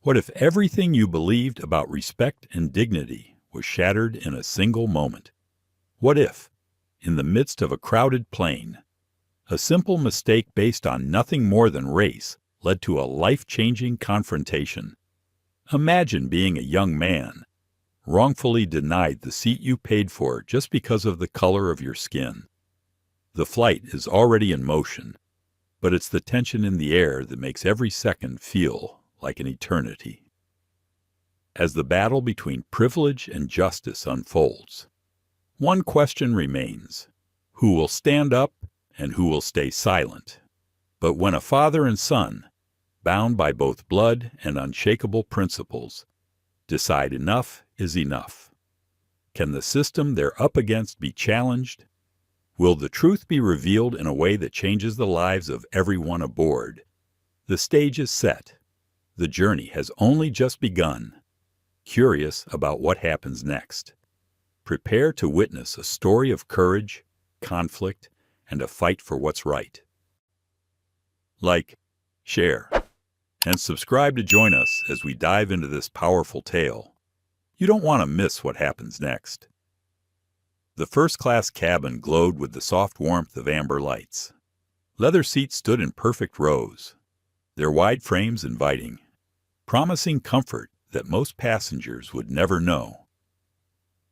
What if everything you believed about respect and dignity was shattered in a single moment? What if, in the midst of a crowded plane, a simple mistake based on nothing more than race led to a life-changing confrontation? Imagine being a young man, wrongfully denied the seat you paid for just because of the color of your skin. The flight is already in motion, but it's the tension in the air that makes every second feel like an eternity. As the battle between privilege and justice unfolds, one question remains: who will stand up and who will stay silent? But when a father and son, bound by both blood and unshakable principles, decide enough is enough, can the system they're up against be challenged? Will the truth be revealed in a way that changes the lives of everyone aboard? The stage is set. The journey has only just begun. Curious about what happens next? Prepare to witness a story of courage, conflict, and a fight for what's right. Like, share, and subscribe to join us as we dive into this powerful tale. You don't want to miss what happens next. The first-class cabin glowed with the soft warmth of amber lights. Leather seats stood in perfect rows, their wide frames inviting, promising comfort that most passengers would never know.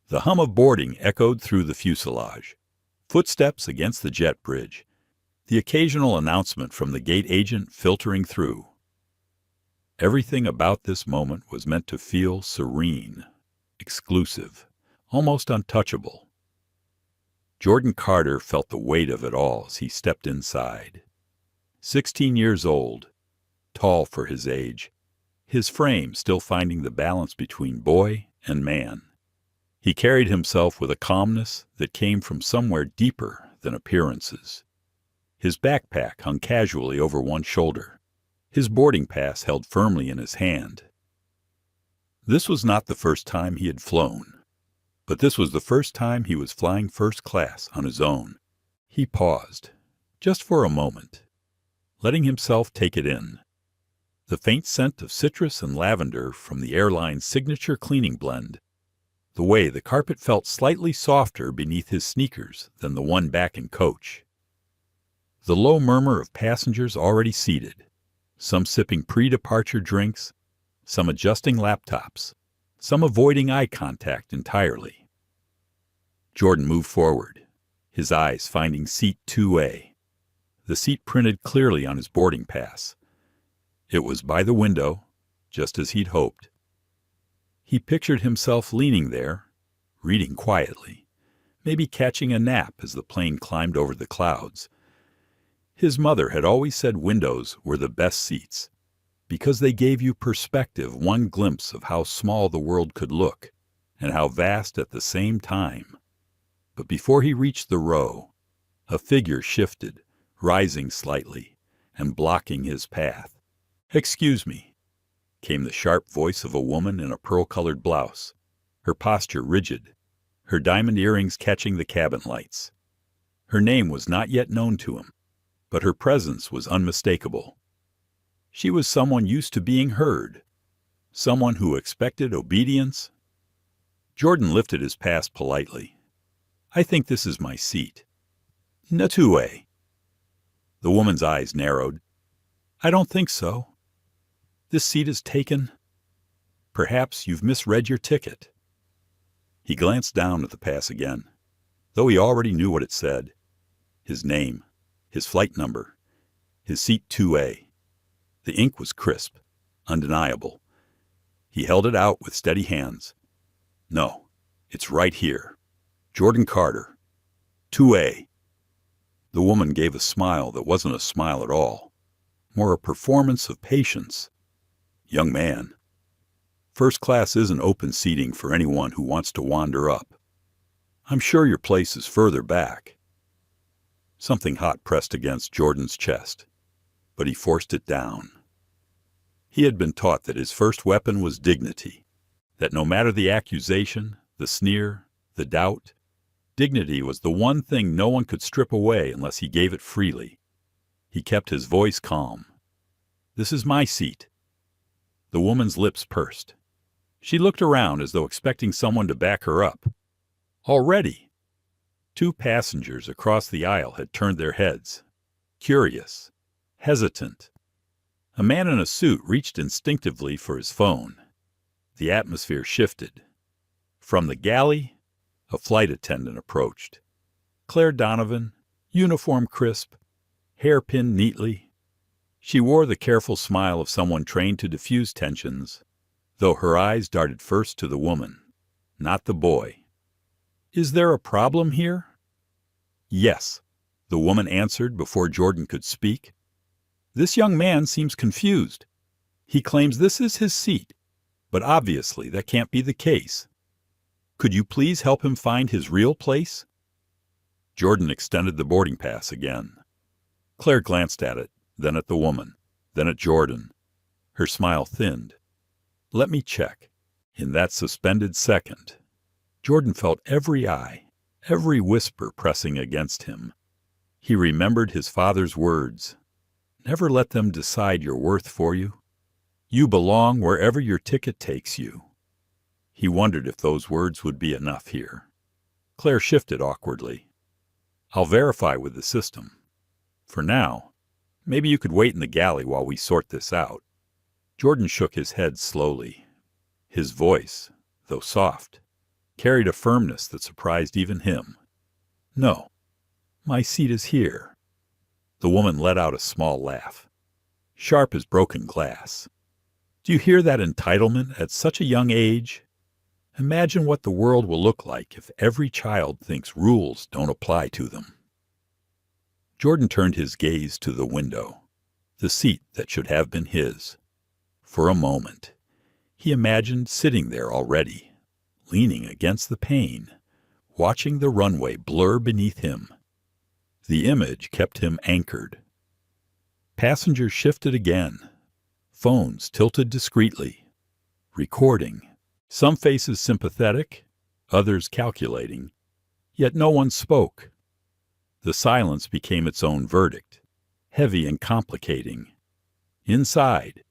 The hum of boarding echoed through the fuselage, footsteps against the jet bridge, the occasional announcement from the gate agent filtering through. Everything about this moment was meant to feel serene, exclusive, almost untouchable. Jordan Carter felt the weight of it all as he stepped inside. 16 years old, tall for his age, his frame still finding the balance between boy and man. He carried himself with a calmness that came from somewhere deeper than appearances. His backpack hung casually over one shoulder, his boarding pass held firmly in his hand. This was not the first time he had flown, but this was the first time he was flying first class on his own. He paused, just for a moment, letting himself take it in. The faint scent of citrus and lavender from the airline's signature cleaning blend, the way the carpet felt slightly softer beneath his sneakers than the one back in coach. The low murmur of passengers already seated, some sipping pre-departure drinks, some adjusting laptops, some avoiding eye contact entirely. Jordan moved forward, his eyes finding seat 2A, the seat printed clearly on his boarding pass. It was by the window, just as he'd hoped. He pictured himself leaning there, reading quietly, maybe catching a nap as the plane climbed over the clouds. His mother had always said windows were the best seats, because they gave you perspective, one glimpse of how small the world could look, and how vast at the same time. But before he reached the row, a figure shifted, rising slightly, and blocking his path. "Excuse me," came the sharp voice of a woman in a pearl-colored blouse, her posture rigid, her diamond earrings catching the cabin lights. Her name was not yet known to him, but her presence was unmistakable. She was someone used to being heard, someone who expected obedience. Jordan lifted his pass politely. "I think this is my seat." "Natue." The woman's eyes narrowed. "I don't think so. This seat is taken. Perhaps you've misread your ticket." He glanced down at the pass again, though he already knew what it said. His name, his flight number, his seat 2A. The ink was crisp, undeniable. He held it out with steady hands. "No, it's right here. Jordan Carter, 2A." The woman gave a smile that wasn't a smile at all, more a performance of patience. "Young man, first class isn't open seating for anyone who wants to wander up. I'm sure your place is further back." Something hot pressed against Jordan's chest, but he forced it down. He had been taught that his first weapon was dignity, that no matter the accusation, the sneer, the doubt, dignity was the one thing no one could strip away unless he gave it freely. He kept his voice calm. "This is my seat." The woman's lips pursed. She looked around as though expecting someone to back her up. Already, 2 passengers across the aisle had turned their heads, curious, hesitant. A man in a suit reached instinctively for his phone. The atmosphere shifted. From the galley, a flight attendant approached. Claire Donovan, uniform crisp, hair pinned neatly. She wore the careful smile of someone trained to diffuse tensions, though her eyes darted first to the woman, not the boy. "Is there a problem here?" "Yes," the woman answered before Jordan could speak. "This young man seems confused. He claims this is his seat, but obviously that can't be the case. Could you please help him find his real place?" Jordan extended the boarding pass again. Claire glanced at it, then at the woman, then at Jordan. Her smile thinned. "Let me check." In that suspended second, Jordan felt every eye, every whisper pressing against him. He remembered his father's words. Never let them decide your worth for you. You belong wherever your ticket takes you. He wondered if those words would be enough here. Claire shifted awkwardly. "I'll verify with the system. For now, maybe you could wait in the galley while we sort this out." Jordan shook his head slowly. His voice, though soft, carried a firmness that surprised even him. "No, my seat is here." The woman let out a small laugh, sharp as broken glass. "Do you hear that entitlement at such a young age? Imagine what the world will look like if every child thinks rules don't apply to them." Jordan turned his gaze to the window, the seat that should have been his. For a moment, he imagined sitting there already, leaning against the pane, watching the runway blur beneath him. The image kept him anchored. Passengers shifted again, phones tilted discreetly, recording, some faces sympathetic, others calculating, yet no one spoke. The silence became its own verdict, heavy and complicating. Inside,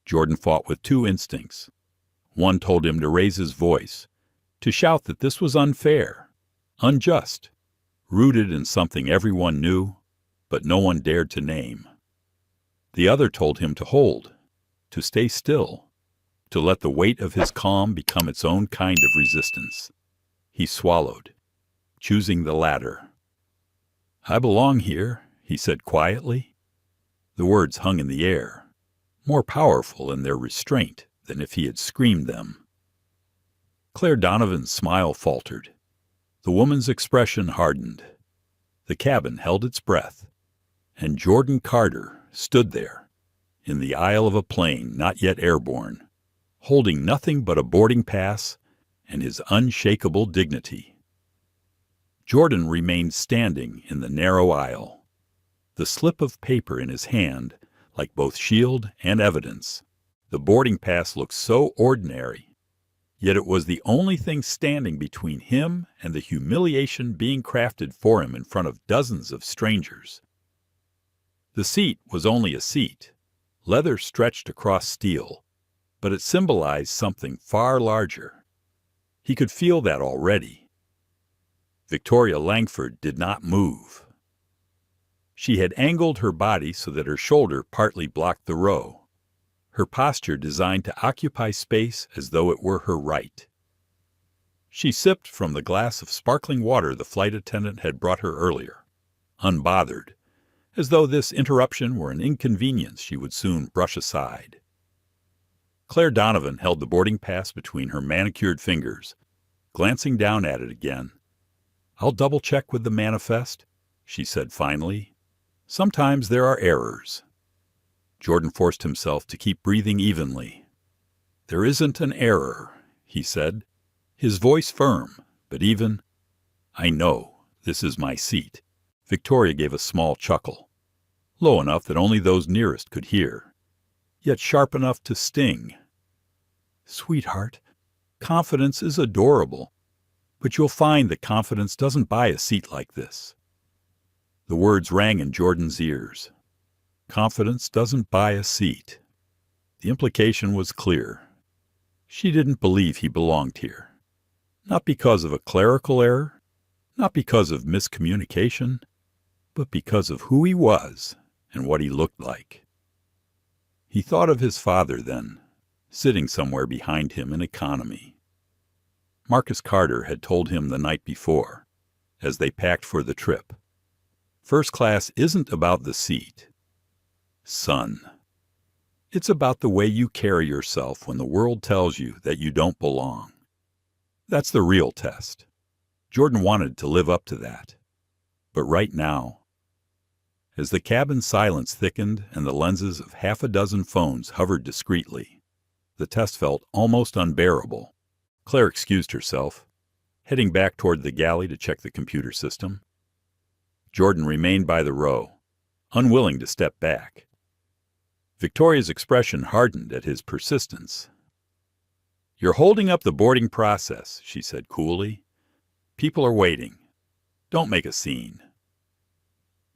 Jordan fought with 2 instincts. One told him to raise his voice, to shout that this was unfair, unjust, rooted in something everyone knew, but no one dared to name. The other told him to hold, to stay still, to let the weight of his calm become its own kind of resistance. He swallowed, choosing the latter. "I belong here," he said quietly. The words hung in the air, more powerful in their restraint than if he had screamed them. Claire Donovan's smile faltered. The woman's expression hardened. The cabin held its breath, and Jordan Carter stood there, in the aisle of a plane not yet airborne, holding nothing but a boarding pass and his unshakable dignity. Jordan remained standing in the narrow aisle, the slip of paper in his hand like both shield and evidence. The boarding pass looked so ordinary, yet it was the only thing standing between him and the humiliation being crafted for him in front of dozens of strangers. The seat was only a seat, leather stretched across steel, but it symbolized something far larger. He could feel that already. Victoria Langford did not move. She had angled her body so that her shoulder partly blocked the row, her posture designed to occupy space as though it were her right. She sipped from the glass of sparkling water the flight attendant had brought her earlier, unbothered, as though this interruption were an inconvenience she would soon brush aside. Claire Donovan held the boarding pass between her manicured fingers, glancing down at it again. "I'll double-check with the manifest," she said finally. "Sometimes there are errors." Jordan forced himself to keep breathing evenly. "There isn't an error," he said, his voice firm, but even. "I know this is my seat." Victoria gave a small chuckle, low enough that only those nearest could hear, yet sharp enough to sting. "Sweetheart, confidence is adorable, but you'll find that confidence doesn't buy a seat like this." The words rang in Jordan's ears. Confidence doesn't buy a seat. The implication was clear. She didn't believe he belonged here. Not because of a clerical error, not because of miscommunication, but because of who he was and what he looked like. He thought of his father then, sitting somewhere behind him in economy. Marcus Carter had told him the night before, as they packed for the trip, "First class isn't about the seat. Son, it's about the way you carry yourself when the world tells you that you don't belong. That's the real test." Jordan wanted to live up to that. But right now, as the cabin silence thickened and the lenses of half a dozen phones hovered discreetly, the test felt almost unbearable. Claire excused herself, heading back toward the galley to check the computer system. Jordan remained by the row, unwilling to step back. Victoria's expression hardened at his persistence. "You're holding up the boarding process," she said coolly. "People are waiting. Don't make a scene."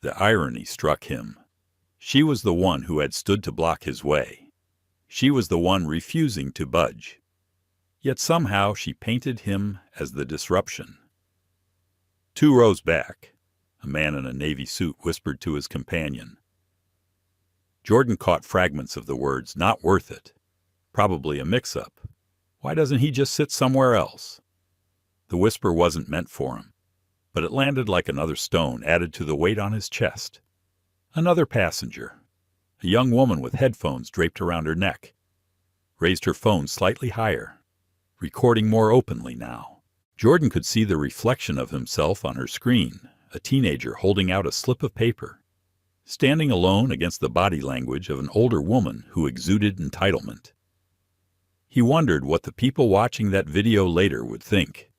The irony struck him. She was the one who had stood to block his way. She was the one refusing to budge. Yet somehow she painted him as the disruption. 2 rows back, a man in a navy suit whispered to his companion. Jordan caught fragments of the words, "Not worth it." Probably a mix-up. Why doesn't he just sit somewhere else? The whisper wasn't meant for him, but it landed like another stone added to the weight on his chest. Another passenger, a young woman with headphones draped around her neck, raised her phone slightly higher, recording more openly now. Jordan could see the reflection of himself on her screen, a teenager holding out a slip of paper, standing alone against the body language of an older woman who exuded entitlement. He wondered what the people watching that video later would think.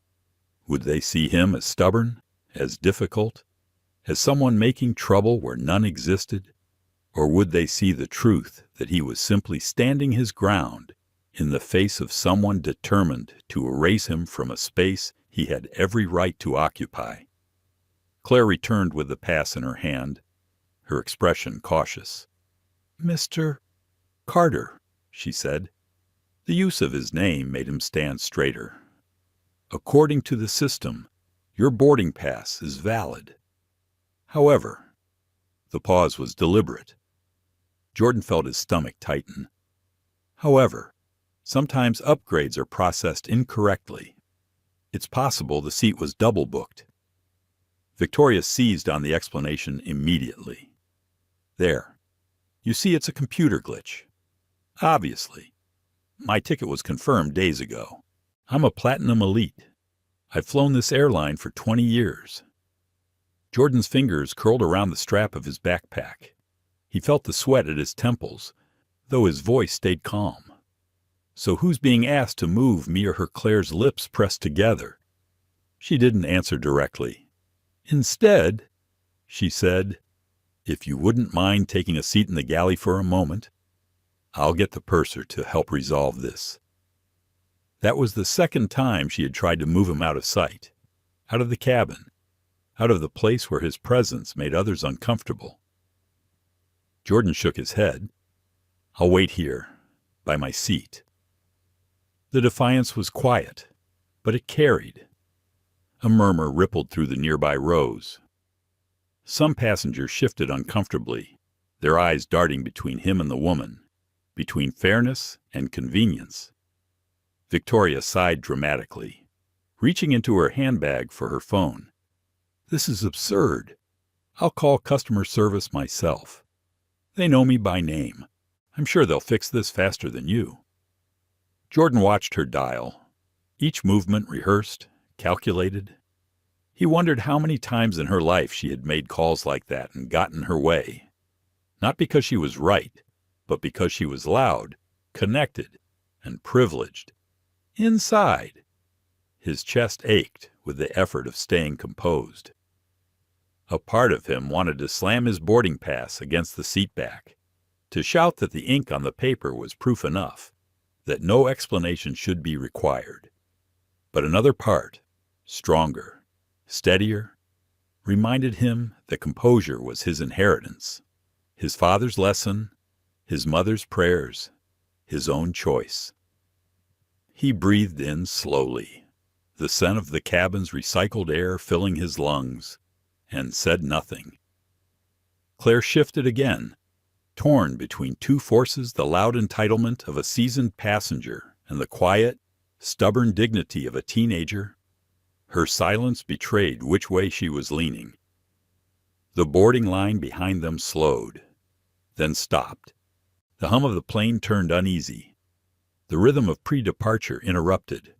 Would they see him as stubborn, as difficult, as someone making trouble where none existed? Or would they see the truth that he was simply standing his ground in the face of someone determined to erase him from a space he had every right to occupy? Claire returned with the pass in her hand, her expression cautious. "Mr. Carter," she said. The use of his name made him stand straighter. "According to the system, your boarding pass is valid. However," the pause was deliberate. Jordan felt his stomach tighten. "However, sometimes upgrades are processed incorrectly. It's possible the seat was double booked." Victoria seized on the explanation immediately. "There. You see, it's a computer glitch. Obviously. My ticket was confirmed days ago. I'm a platinum elite. I've flown this airline for 20 years. Jordan's fingers curled around the strap of his backpack. He felt the sweat at his temples, though his voice stayed calm. "So who's being asked to move me or her?" Claire's lips pressed together. She didn't answer directly. "Instead," she said, "if you wouldn't mind taking a seat in the galley for a moment, I'll get the purser to help resolve this." That was the second time she had tried to move him out of sight, out of the cabin, out of the place where his presence made others uncomfortable. Jordan shook his head. "I'll wait here, by my seat." The defiance was quiet, but it carried. A murmur rippled through the nearby rows. Some passengers shifted uncomfortably, their eyes darting between him and the woman, between fairness and convenience. Victoria sighed dramatically, reaching into her handbag for her phone. "This is absurd. I'll call customer service myself. They know me by name. I'm sure they'll fix this faster than you." Jordan watched her dial, each movement rehearsed, calculated. He wondered how many times in her life she had made calls like that and gotten her way. Not because she was right, but because she was loud, connected, and privileged. Inside, his chest ached with the effort of staying composed. A part of him wanted to slam his boarding pass against the seat back, to shout that the ink on the paper was proof enough, that no explanation should be required. But another part, stronger, steadier, reminded him that composure was his inheritance, his father's lesson, his mother's prayers, his own choice. He breathed in slowly, the scent of the cabin's recycled air filling his lungs, and said nothing. Claire shifted again, torn between two forces: the loud entitlement of a seasoned passenger and the quiet, stubborn dignity of a teenager. Her silence betrayed which way she was leaning. The boarding line behind them slowed, then stopped. The hum of the plane turned uneasy. The rhythm of pre-departure interrupted.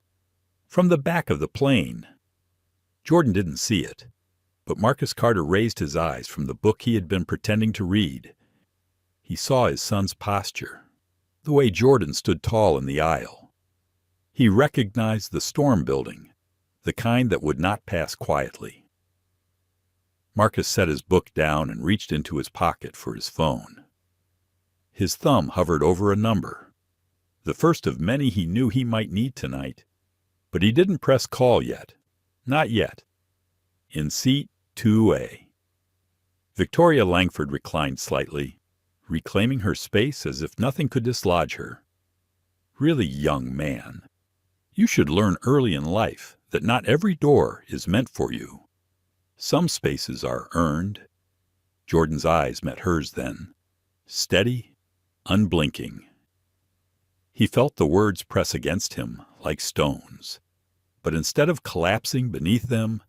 From the back of the plane, Jordan didn't see it, but Marcus Carter raised his eyes from the book he had been pretending to read. He saw his son's posture, the way Jordan stood tall in the aisle. He recognized the storm building, the kind that would not pass quietly. Marcus set his book down and reached into his pocket for his phone. His thumb hovered over a number, the first of many he knew he might need tonight, but he didn't press call yet. Not yet. In seat 2A. Victoria Langford reclined slightly, reclaiming her space as if nothing could dislodge her. Really, young man, you should learn early in life that not every door is meant for you. Some spaces are earned. Jordan's eyes met hers then, steady, unblinking. He felt the words press against him like stones, but instead of collapsing beneath them,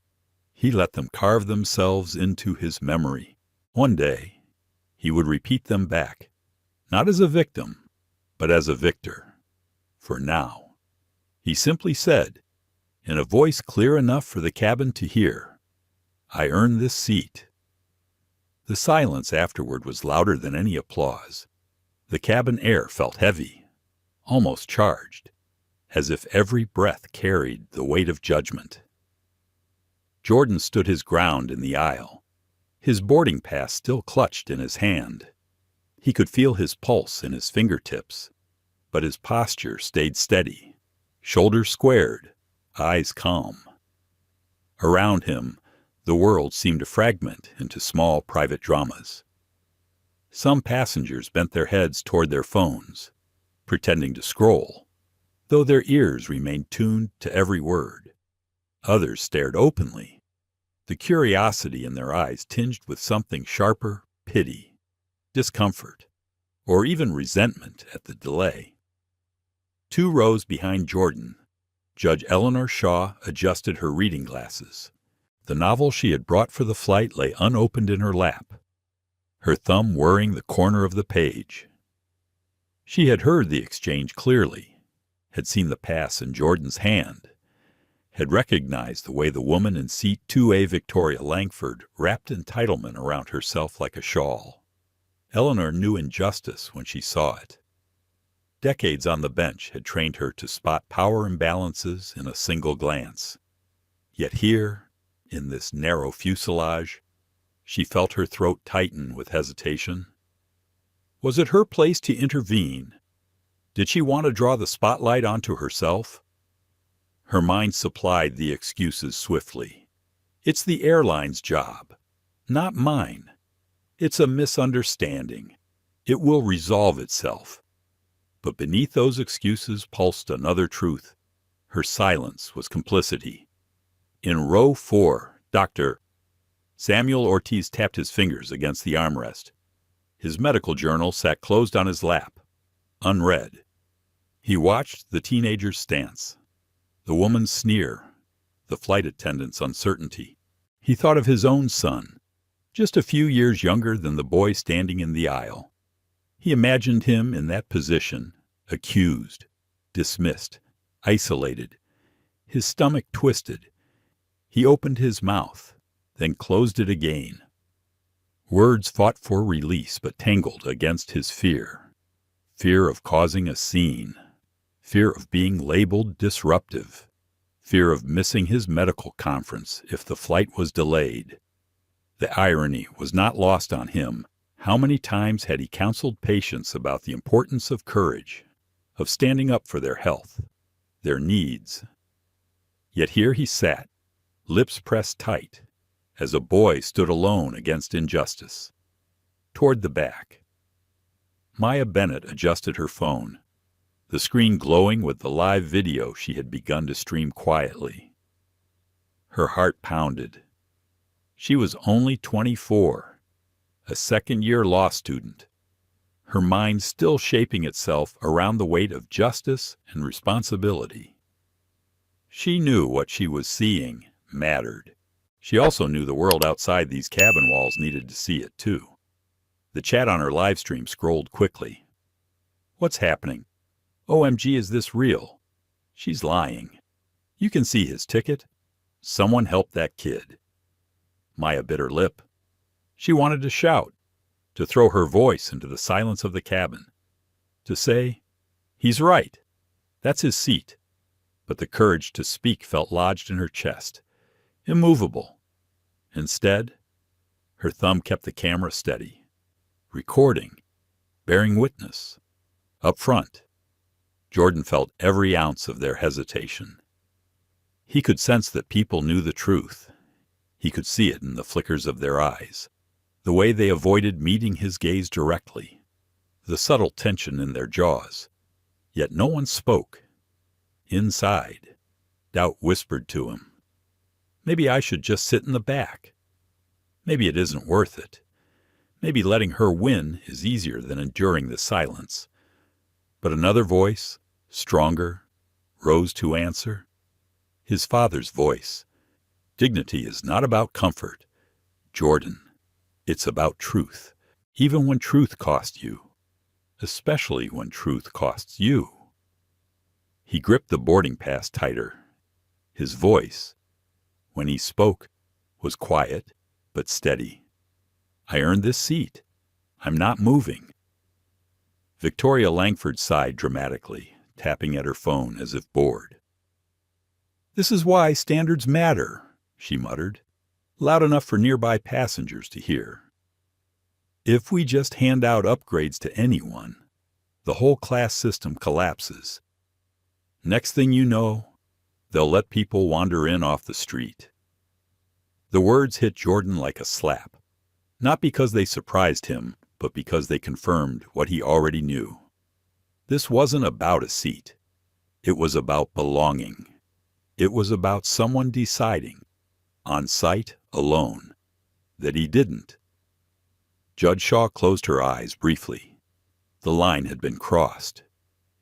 he let them carve themselves into his memory. One day, he would repeat them back, not as a victim, but as a victor. For now, he simply said, in a voice clear enough for the cabin to hear, "I earned this seat." The silence afterward was louder than any applause. The cabin air felt heavy, almost charged, as if every breath carried the weight of judgment. Jordan stood his ground in the aisle, his boarding pass still clutched in his hand. He could feel his pulse in his fingertips, but his posture stayed steady, shoulders squared, eyes calm. Around him, the world seemed to fragment into small private dramas. Some passengers bent their heads toward their phones, pretending to scroll, though their ears remained tuned to every word. Others stared openly, the curiosity in their eyes tinged with something sharper: pity, discomfort, or even resentment at the delay. 2 rows behind Jordan, Judge Eleanor Shaw adjusted her reading glasses. The novel she had brought for the flight lay unopened in her lap, her thumb whirring the corner of the page. She had heard the exchange clearly, had seen the pass in Jordan's hand, had recognized the way the woman in seat 2A, Victoria Langford, wrapped entitlement around herself like a shawl. Eleanor knew injustice when she saw it. Decades on the bench had trained her to spot power imbalances in a single glance. Yet here, in this narrow fuselage, she felt her throat tighten with hesitation. Was it her place to intervene? Did she want to draw the spotlight onto herself? Her mind supplied the excuses swiftly. It's the airline's job, not mine. It's a misunderstanding. It will resolve itself. But beneath those excuses pulsed another truth. Her silence was complicity. In row 4, Dr. Samuel Ortiz tapped his fingers against the armrest. His medical journal sat closed on his lap, unread. He watched the teenager's stance, the woman's sneer, the flight attendant's uncertainty. He thought of his own son, just a few years younger than the boy standing in the aisle. He imagined him in that position, accused, dismissed, isolated, his stomach twisted. He opened his mouth, then closed it again. Words fought for release but tangled against his fear. Fear of causing a scene. Fear of being labeled disruptive. Fear of missing his medical conference if the flight was delayed. The irony was not lost on him. How many times had he counseled patients about the importance of courage, of standing up for their health, their needs? Yet here he sat, lips pressed tight, as a boy stood alone against injustice. Toward the back, Maya Bennett adjusted her phone. the screen glowing with the live video she had begun to stream quietly. Her heart pounded. She was only 24, a second-year law student, her mind still shaping itself around the weight of justice and responsibility. She knew what she was seeing mattered. She also knew the world outside these cabin walls needed to see it too. The chat on her live stream scrolled quickly. What's happening? OMG, is this real? She's lying. You can see his ticket. Someone help that kid. Maya bit her lip. She wanted to shout, to throw her voice into the silence of the cabin, to say, he's right. That's his seat. But the courage to speak felt lodged in her chest, immovable. Instead, her thumb kept the camera steady, recording, bearing witness. Up front, Jordan felt every ounce of their hesitation. He could sense that people knew the truth. He could see it in the flickers of their eyes, the way they avoided meeting his gaze directly, the subtle tension in their jaws. Yet no one spoke. Inside, doubt whispered to him, maybe I should just sit in the back. Maybe it isn't worth it. Maybe letting her win is easier than enduring the silence. But another voice, stronger, rose to answer. His father's voice. Dignity is not about comfort, Jordan. It's about truth, even when truth costs you, especially when truth costs you. He gripped the boarding pass tighter. His voice, when he spoke, was quiet but steady. I earned this seat. I'm not moving. Victoria Langford sighed dramatically, tapping at her phone as if bored. This is why standards matter, she muttered, loud enough for nearby passengers to hear. If we just hand out upgrades to anyone, the whole class system collapses. Next thing you know, they'll let people wander in off the street. The words hit Jordan like a slap, not because they surprised him, but because they confirmed what he already knew. This wasn't about a seat. It was about belonging. It was about someone deciding, on sight alone, that he didn't. Judge Shaw closed her eyes briefly. The line had been crossed.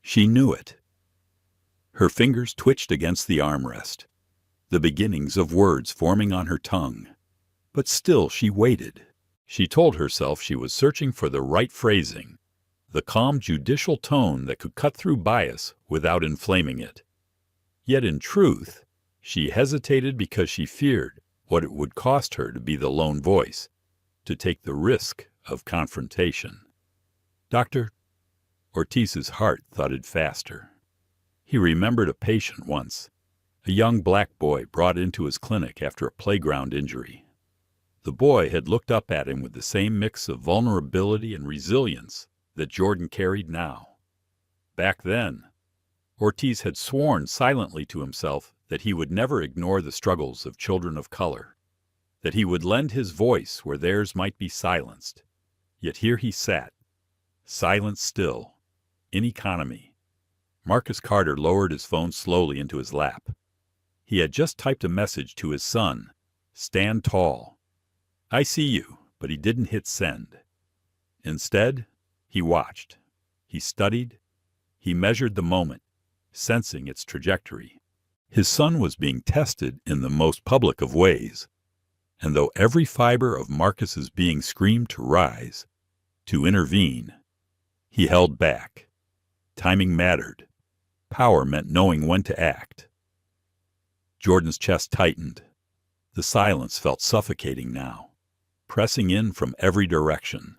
She knew it. Her fingers twitched against the armrest, the beginnings of words forming on her tongue. But still she waited. She told herself she was searching for the right phrasing, the calm judicial tone that could cut through bias without inflaming it. Yet in truth, she hesitated because she feared what it would cost her to be the lone voice, to take the risk of confrontation. Doctor, Ortiz's heart thudded faster. He remembered a patient once, a young black boy brought into his clinic after a playground injury. The boy had looked up at him with the same mix of vulnerability and resilience that Jordan carried now. Back then, Ortiz had sworn silently to himself that he would never ignore the struggles of children of color, that he would lend his voice where theirs might be silenced. Yet here he sat, silent still, in economy. Marcus Carter lowered his phone slowly into his lap. He had just typed a message to his son, "Stand tall." I see you, but he didn't hit send. Instead, he watched. He studied. He measured the moment, sensing its trajectory. His son was being tested in the most public of ways, and though every fiber of Marcus's being screamed to rise, to intervene, he held back. Timing mattered. Power meant knowing when to act. Jordan's chest tightened. The silence felt suffocating now, pressing in from every direction.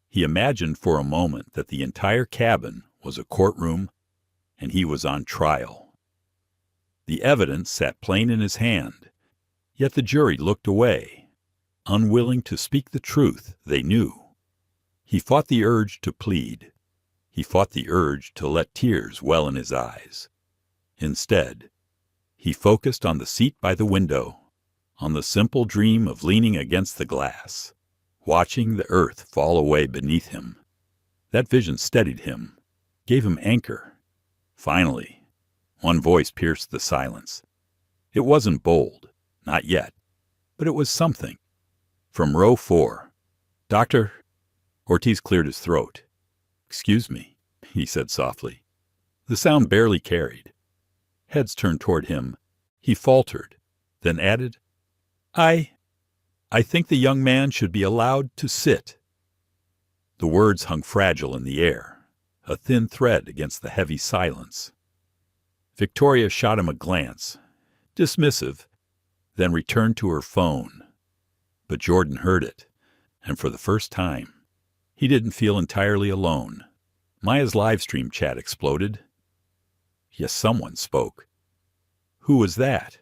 He imagined for a moment that the entire cabin was a courtroom and he was on trial. The evidence sat plain in his hand, yet the jury looked away, unwilling to speak the truth they knew. He fought the urge to plead. He fought the urge to let tears well in his eyes. Instead, he focused on the seat by the window, on the simple dream of leaning against the glass, watching the earth fall away beneath him. That vision steadied him, gave him anchor. Finally, one voice pierced the silence. It wasn't bold, not yet, but it was something. From row 4. "Doctor?" Ortiz cleared his throat. "Excuse me," he said softly. The sound barely carried. Heads turned toward him. He faltered, then added, I think the young man should be allowed to sit." The words hung fragile in the air, a thin thread against the heavy silence. Victoria shot him a glance, dismissive, then returned to her phone. But Jordan heard it, and for the first time, he didn't feel entirely alone. Maya's live stream chat exploded. Yes, someone spoke. Who was that?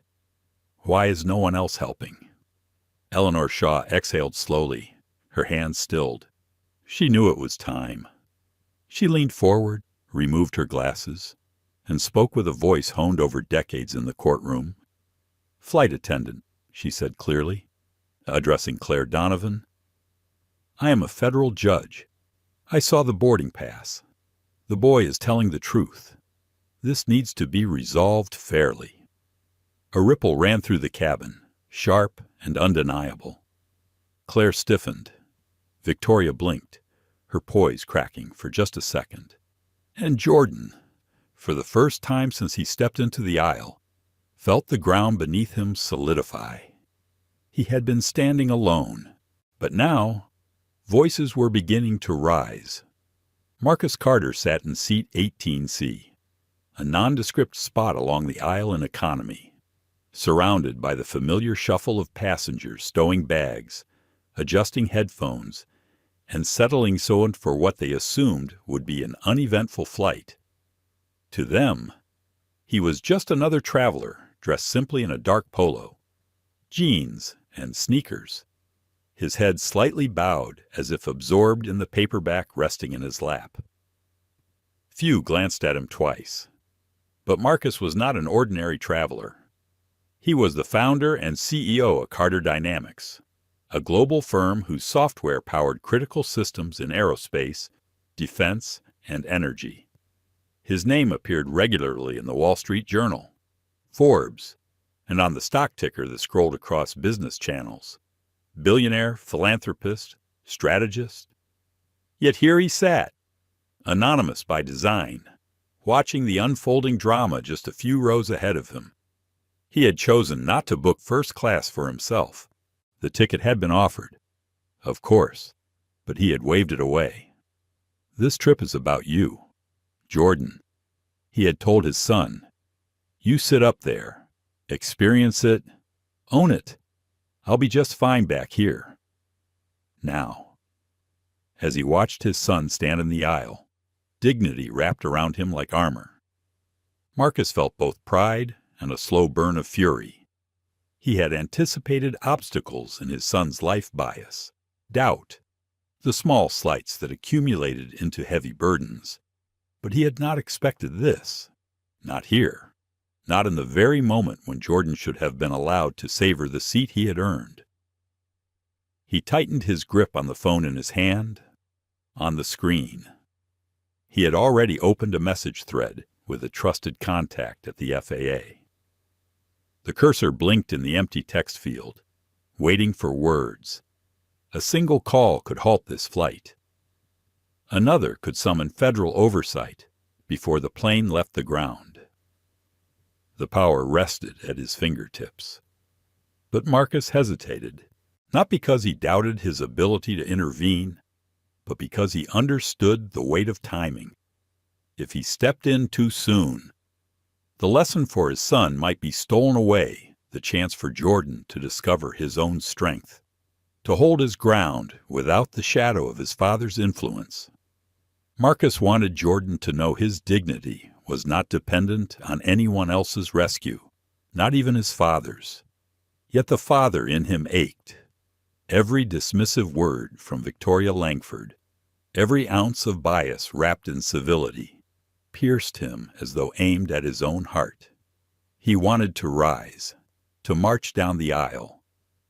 Why is no one else helping? Eleanor Shaw exhaled slowly, her hands stilled. She knew it was time. She leaned forward, removed her glasses, and spoke with a voice honed over decades in the courtroom. "Flight attendant," she said clearly, addressing Claire Donovan. "I am a federal judge. I saw the boarding pass. The boy is telling the truth. This needs to be resolved fairly." A ripple ran through the cabin, sharp and undeniable. Claire stiffened. Victoria blinked, her poise cracking for just a second. And Jordan, for the first time since he stepped into the aisle, felt the ground beneath him solidify. He had been standing alone, but now voices were beginning to rise. Marcus Carter sat in seat 18C, a nondescript spot along the aisle in economy, surrounded by the familiar shuffle of passengers stowing bags, adjusting headphones, and settling so for what they assumed would be an uneventful flight. To them, he was just another traveler dressed simply in a dark polo, jeans, and sneakers, his head slightly bowed as if absorbed in the paperback resting in his lap. Few glanced at him twice. But Marcus was not an ordinary traveler. He was the founder and CEO of Carter Dynamics, a global firm whose software powered critical systems in aerospace, defense, and energy. His name appeared regularly in the Wall Street Journal, Forbes, and on the stock ticker that scrolled across business channels. Billionaire, philanthropist, strategist. Yet here he sat, anonymous by design, watching the unfolding drama just a few rows ahead of him. He had chosen not to book first class for himself. The ticket had been offered, of course, but he had waved it away. "This trip is about you, Jordan," he had told his son. "You sit up there, experience it, own it. I'll be just fine back here." Now, as he watched his son stand in the aisle, dignity wrapped around him like armor. Marcus felt both pride and a slow burn of fury. He had anticipated obstacles in his son's life bias, doubt, the small slights that accumulated into heavy burdens. But he had not expected this. Not here. Not in the very moment when Jordan should have been allowed to savor the seat he had earned. He tightened his grip on the phone in his hand, on the screen. He had already opened a message thread with a trusted contact at the FAA. The cursor blinked in the empty text field, waiting for words. A single call could halt this flight. Another could summon federal oversight before the plane left the ground. The power rested at his fingertips. But Marcus hesitated, not because he doubted his ability to intervene, but because he understood the weight of timing. If he stepped in too soon, the lesson for his son might be stolen away, the chance for Jordan to discover his own strength, to hold his ground without the shadow of his father's influence. Marcus wanted Jordan to know his dignity was not dependent on anyone else's rescue, not even his father's. Yet the father in him ached. Every dismissive word from Victoria Langford, every ounce of bias wrapped in civility, pierced him as though aimed at his own heart. He wanted to rise, to march down the aisle,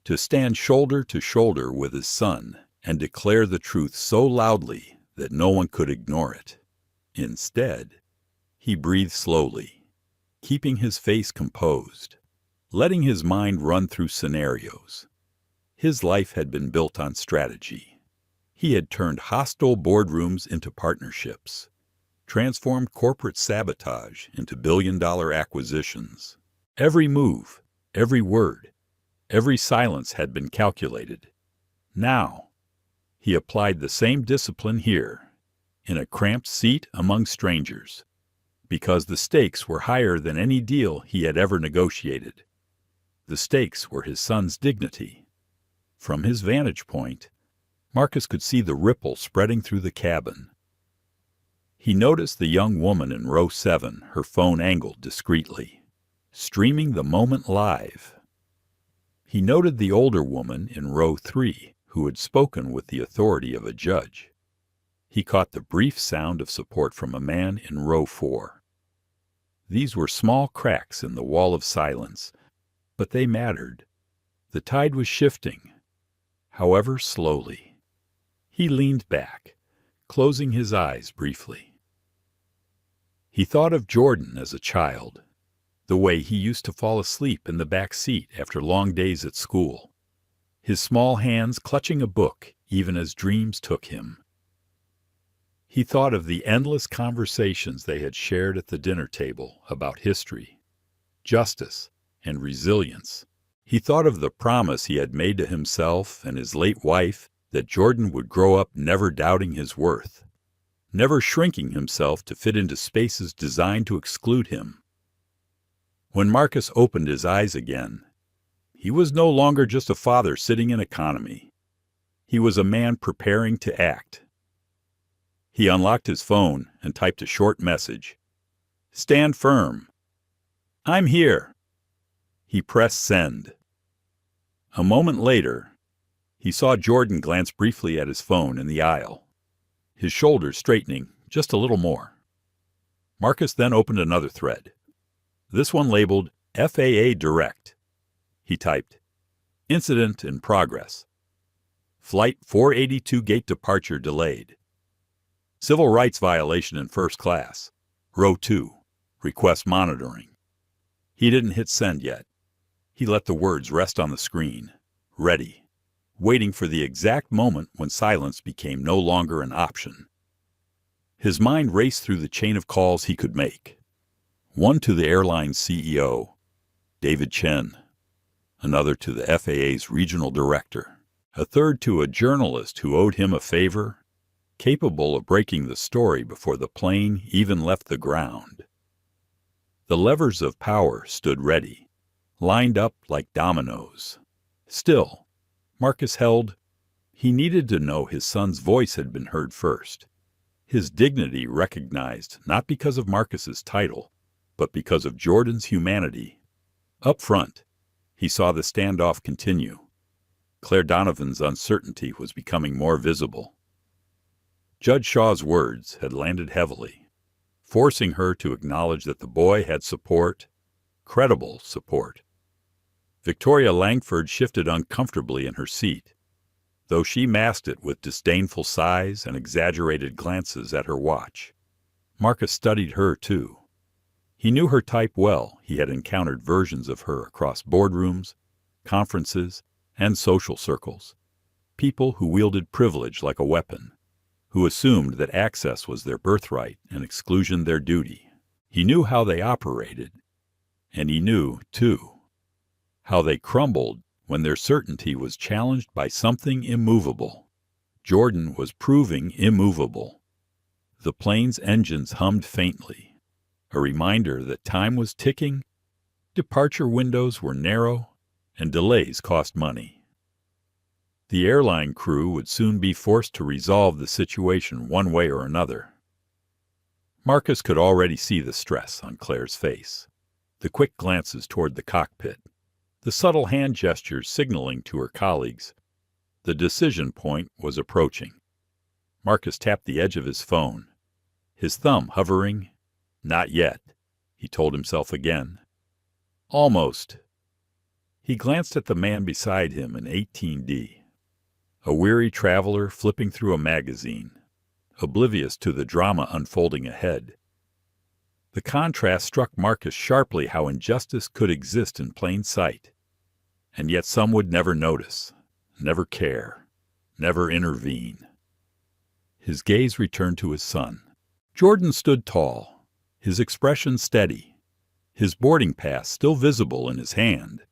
to stand shoulder to shoulder with his son and declare the truth so loudly that no one could ignore it. Instead, he breathed slowly, keeping his face composed, letting his mind run through scenarios. His life had been built on strategy. He had turned hostile boardrooms into partnerships, transformed corporate sabotage into billion-dollar acquisitions. Every move, every word, every silence had been calculated. Now, he applied the same discipline here, in a cramped seat among strangers, because the stakes were higher than any deal he had ever negotiated. The stakes were his son's dignity. From his vantage point, Marcus could see the ripple spreading through the cabin. He noticed the young woman in row 7, her phone angled discreetly, streaming the moment live. He noted the older woman in row 3, who had spoken with the authority of a judge. He caught the brief sound of support from a man in row 4. These were small cracks in the wall of silence, but they mattered. The tide was shifting, however slowly. He leaned back, closing his eyes briefly. He thought of Jordan as a child, the way he used to fall asleep in the back seat after long days at school, his small hands clutching a book even as dreams took him. He thought of the endless conversations they had shared at the dinner table about history, justice, and resilience. He thought of the promise he had made to himself and his late wife that Jordan would grow up never doubting his worth, never shrinking himself to fit into spaces designed to exclude him. When Marcus opened his eyes again, he was no longer just a father sitting in economy. He was a man preparing to act. He unlocked his phone and typed a short message. "Stand firm. I'm here." He pressed send. A moment later, he saw Jordan glance briefly at his phone in the aisle, his shoulders straightening just a little more. Marcus then opened another thread, this one labeled FAA Direct. He typed, "Incident in progress. Flight 482 gate departure delayed. Civil rights violation in first class. Row 2. Request monitoring." He didn't hit send yet. He let the words rest on the screen, ready, waiting for the exact moment when silence became no longer an option. His mind raced through the chain of calls he could make. One to the airline's CEO, David Chen. Another to the FAA's regional director. A third to a journalist who owed him a favor, capable of breaking the story before the plane even left the ground. The levers of power stood ready, lined up like dominoes. Still, Marcus held. He needed to know his son's voice had been heard first, his dignity recognized not because of Marcus's title, but because of Jordan's humanity. Up front, he saw the standoff continue. Claire Donovan's uncertainty was becoming more visible. Judge Shaw's words had landed heavily, forcing her to acknowledge that the boy had support, credible support. Victoria Langford shifted uncomfortably in her seat, though she masked it with disdainful sighs and exaggerated glances at her watch. Marcus studied her, too. He knew her type well. He had encountered versions of her across boardrooms, conferences, and social circles. People who wielded privilege like a weapon, who assumed that access was their birthright and exclusion their duty. He knew how they operated, and he knew, too, how they crumbled when their certainty was challenged by something immovable. Jordan was proving immovable. The plane's engines hummed faintly, a reminder that time was ticking, departure windows were narrow, and delays cost money. The airline crew would soon be forced to resolve the situation one way or another. Marcus could already see the stress on Claire's face, the quick glances toward the cockpit, the subtle hand gestures signaling to her colleagues. The decision point was approaching. Marcus tapped the edge of his phone, his thumb hovering. Not yet, he told himself again. Almost. He glanced at the man beside him in 18D, a weary traveler flipping through a magazine, oblivious to the drama unfolding ahead. The contrast struck Marcus sharply how injustice could exist in plain sight. And yet some would never notice, never care, never intervene. His gaze returned to his son. Jordan stood tall, his expression steady, his boarding pass still visible in his hand.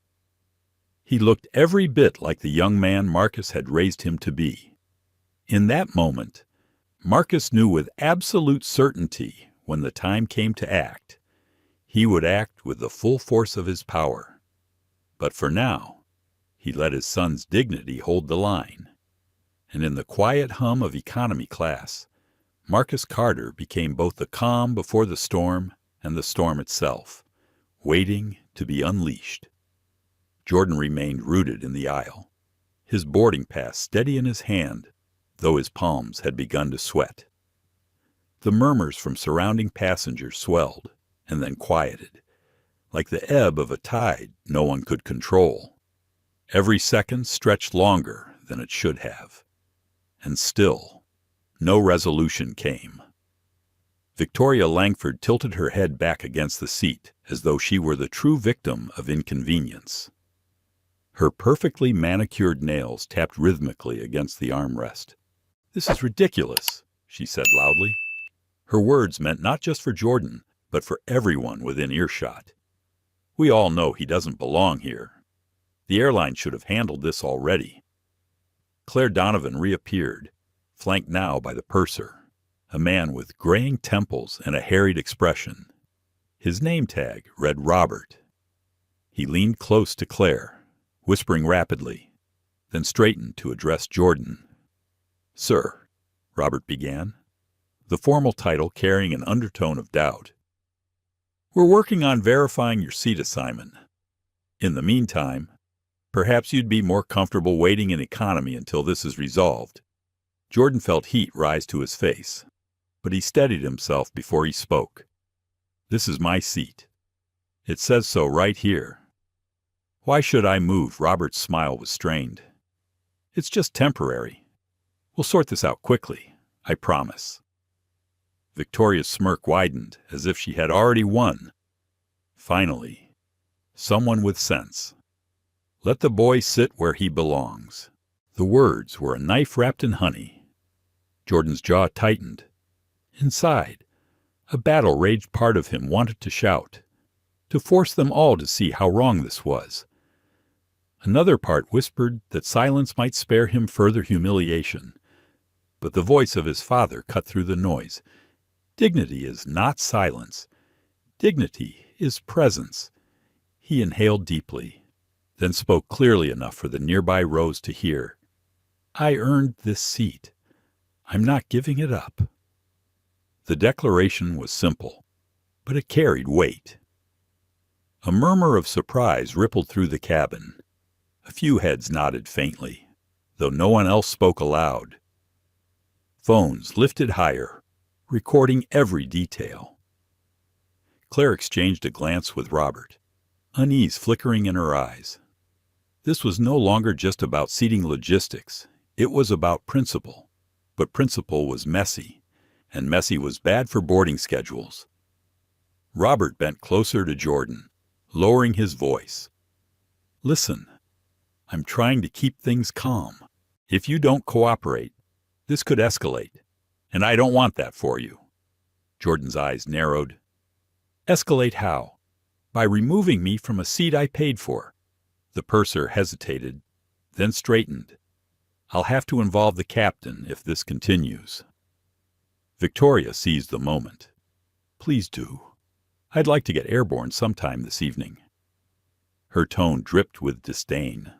He looked every bit like the young man Marcus had raised him to be. In that moment, Marcus knew with absolute certainty when the time came to act, he would act with the full force of his power. But for now, he let his son's dignity hold the line. And in the quiet hum of economy class, Marcus Carter became both the calm before the storm and the storm itself, waiting to be unleashed. Jordan remained rooted in the aisle, his boarding pass steady in his hand, though his palms had begun to sweat. The murmurs from surrounding passengers swelled and then quieted, like the ebb of a tide no one could control. Every second stretched longer than it should have. And still, no resolution came. Victoria Langford tilted her head back against the seat as though she were the true victim of inconvenience. Her perfectly manicured nails tapped rhythmically against the armrest. "This is ridiculous," she said loudly. Her words meant not just for Jordan, but for everyone within earshot. "We all know he doesn't belong here. The airline should have handled this already." Claire Donovan reappeared, flanked now by the purser, a man with graying temples and a harried expression. His name tag read Robert. He leaned close to Claire, whispering rapidly, then straightened to address Jordan. "Sir," Robert began, the formal title carrying an undertone of doubt. "We're working on verifying your seat assignment. In the meantime, perhaps you'd be more comfortable waiting in economy until this is resolved." Jordan felt heat rise to his face, but he steadied himself before he spoke. "This is my seat. It says so right here." "Why should I move?" Robert's smile was strained. "It's just temporary. We'll sort this out quickly, I promise." Victoria's smirk widened as if she had already won. Finally, someone with sense. "Let the boy sit where he belongs." The words were a knife wrapped in honey. Jordan's jaw tightened. Inside, a battle raged. Part of him wanted to shout, to force them all to see how wrong this was. Another part whispered that silence might spare him further humiliation. But the voice of his father cut through the noise. "Dignity is not silence. Dignity is presence." He inhaled deeply, then spoke clearly enough for the nearby rows to hear. "I earned this seat. I'm not giving it up." The declaration was simple, but it carried weight. A murmur of surprise rippled through the cabin. A few heads nodded faintly, though no one else spoke aloud. Phones lifted higher, recording every detail. Claire exchanged a glance with Robert, unease flickering in her eyes. This was no longer just about seating logistics. It was about principle. But principle was messy, and messy was bad for boarding schedules. Robert bent closer to Jordan, lowering his voice. "Listen, I'm trying to keep things calm. If you don't cooperate, this could escalate, and I don't want that for you." Jordan's eyes narrowed. "Escalate how?" "By removing me from a seat I paid for." The purser hesitated, then straightened. "I'll have to involve the captain if this continues." Victoria seized the moment. "Please do. I'd like to get airborne sometime this evening." Her tone dripped with disdain,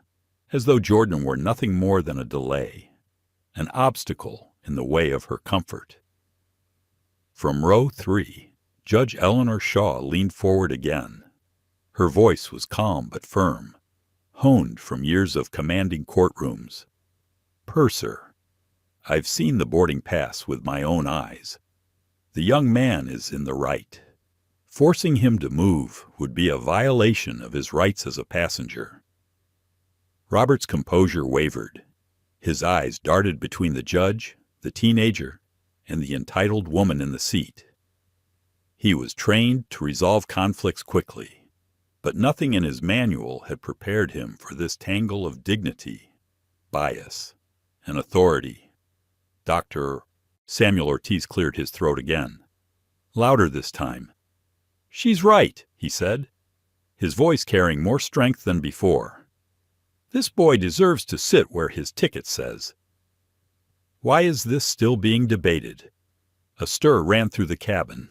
as though Jordan were nothing more than a delay, an obstacle in the way of her comfort. From row 3, Judge Eleanor Shaw leaned forward again. Her voice was calm but firm, honed from years of commanding courtrooms. "Purser, I've seen the boarding pass with my own eyes. The young man is in the right. Forcing him to move would be a violation of his rights as a passenger." Robert's composure wavered. His eyes darted between the judge, the teenager, and the entitled woman in the seat. He was trained to resolve conflicts quickly, but nothing in his manual had prepared him for this tangle of dignity, bias, and authority. Dr. Samuel Ortiz cleared his throat again, louder this time. "She's right," he said, his voice carrying more strength than before. "This boy deserves to sit where his ticket says." Why is this still being debated? A stir ran through the cabin.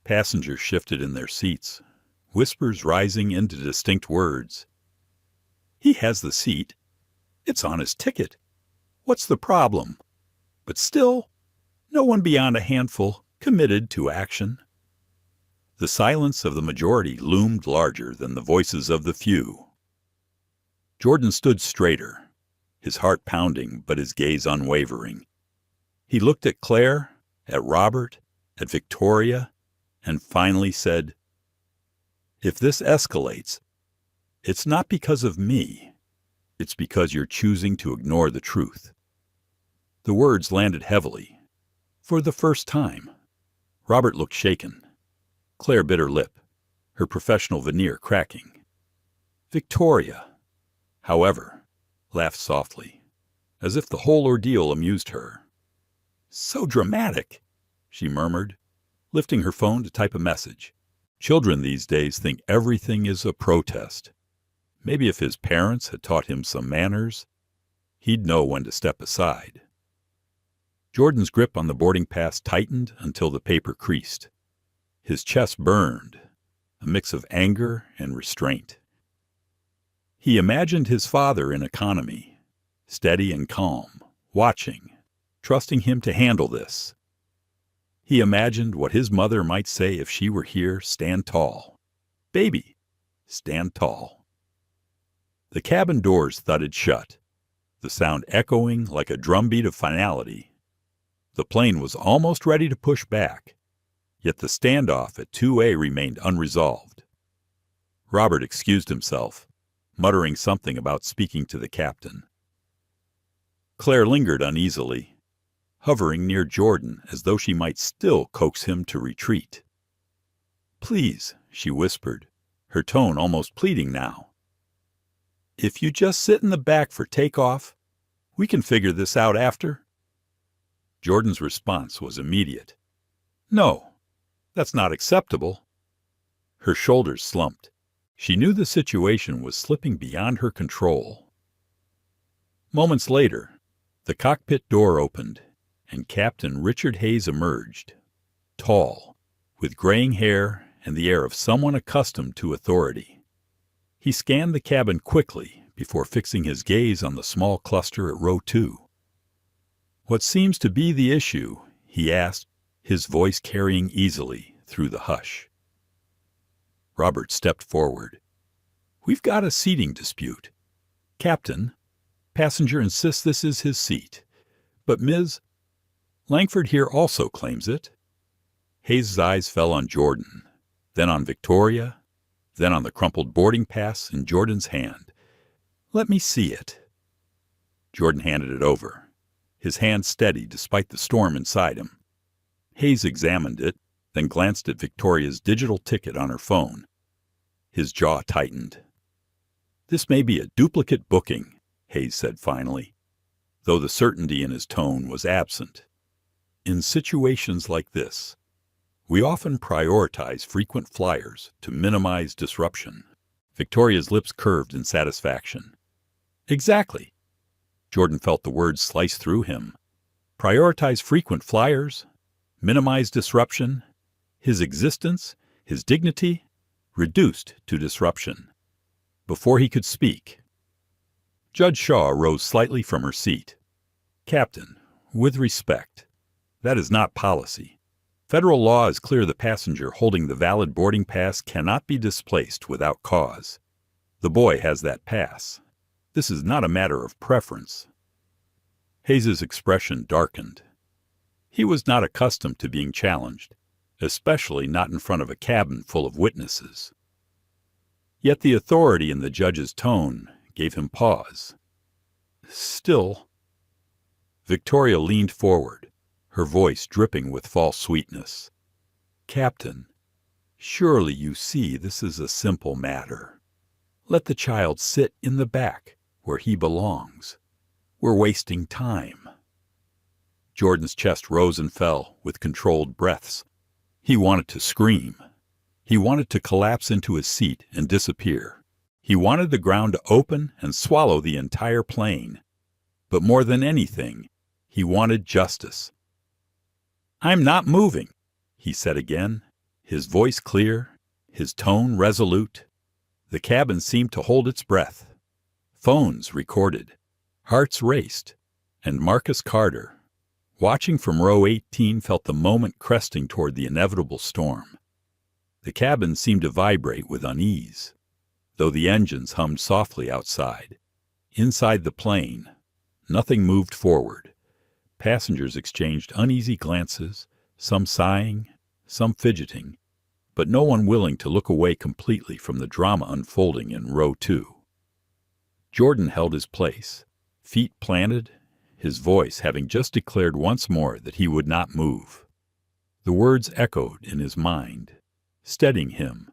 Passengers shifted in their seats, whispers rising into distinct words. "He has the seat. It's on his ticket. What's the problem?" But still, no one beyond a handful committed to action. The silence of the majority loomed larger than the voices of the few. Jordan stood straighter, his heart pounding but his gaze unwavering. He looked at Claire, at Robert, at Victoria, and finally said, "If this escalates, it's not because of me. It's because you're choosing to ignore the truth." The words landed heavily. For the first time, Robert looked shaken. Claire bit her lip, her professional veneer cracking. Victoria, however, laughed softly, as if the whole ordeal amused her. "So dramatic," she murmured, lifting her phone to type a message. Children these days think everything is a protest. Maybe if his parents had taught him some manners, he'd know when to step aside. Jordan's grip on the boarding pass tightened until the paper creased. His chest burned, a mix of anger and restraint. He imagined his father in economy, steady and calm, watching, trusting him to handle this. He imagined what his mother might say if she were here. Stand tall. Baby, stand tall. The cabin doors thudded shut, the sound echoing like a drumbeat of finality. The plane was almost ready to push back, yet the standoff at 2A remained unresolved. Robert excused himself, muttering something about speaking to the captain. Claire lingered uneasily, hovering near Jordan as though she might still coax him to retreat. "Please," she whispered, her tone almost pleading now. "If you just sit in the back for takeoff, we can figure this out after." Jordan's response was immediate. "No, that's not acceptable." Her shoulders slumped. She knew the situation was slipping beyond her control. Moments later, the cockpit door opened, and Captain Richard Hayes emerged, tall, with graying hair and the air of someone accustomed to authority. He scanned the cabin quickly before fixing his gaze on the small cluster at row 2. "What seems to be the issue?" he asked, his voice carrying easily through the hush. Robert stepped forward. "We've got a seating dispute. Captain, passenger insists this is his seat, but Ms. Langford here also claims it." Hayes' eyes fell on Jordan, then on Victoria, then on the crumpled boarding pass in Jordan's hand. "Let me see it." Jordan handed it over, his hand steady despite the storm inside him. Hayes examined it, then glanced at Victoria's digital ticket on her phone. His jaw tightened. "This may be a duplicate booking," Hayes said finally, though the certainty in his tone was absent. "In situations like this, we often prioritize frequent flyers to minimize disruption." Victoria's lips curved in satisfaction. "Exactly." Jordan felt the words slice through him. Prioritize frequent flyers, minimize disruption, his existence, his dignity, reduced to disruption. Before he could speak, Judge Shaw rose slightly from her seat. "Captain, with respect, that is not policy. Federal law is clear the passenger holding the valid boarding pass cannot be displaced without cause. The boy has that pass. This is not a matter of preference." Hayes's expression darkened. He was not accustomed to being challenged, especially not in front of a cabin full of witnesses. Yet the authority in the judge's tone gave him pause. "Still—" Victoria leaned forward, her voice dripping with false sweetness. "Captain, surely you see this is a simple matter. Let the child sit in the back where he belongs. We're wasting time." Jordan's chest rose and fell with controlled breaths. He wanted to scream. He wanted to collapse into his seat and disappear. He wanted the ground to open and swallow the entire plane. But more than anything, he wanted justice. "I'm not moving," he said again, his voice clear, his tone resolute. The cabin seemed to hold its breath. Phones recorded. Hearts raced. And Marcus Carter, watching from row 18, felt the moment cresting toward the inevitable storm. The cabin seemed to vibrate with unease, though the engines hummed softly outside. Inside the plane, nothing moved forward. Passengers exchanged uneasy glances, some sighing, some fidgeting, but no one willing to look away completely from the drama unfolding in row 2. Jordan held his place, feet planted, his voice having just declared once more that he would not move. The words echoed in his mind, steadying him,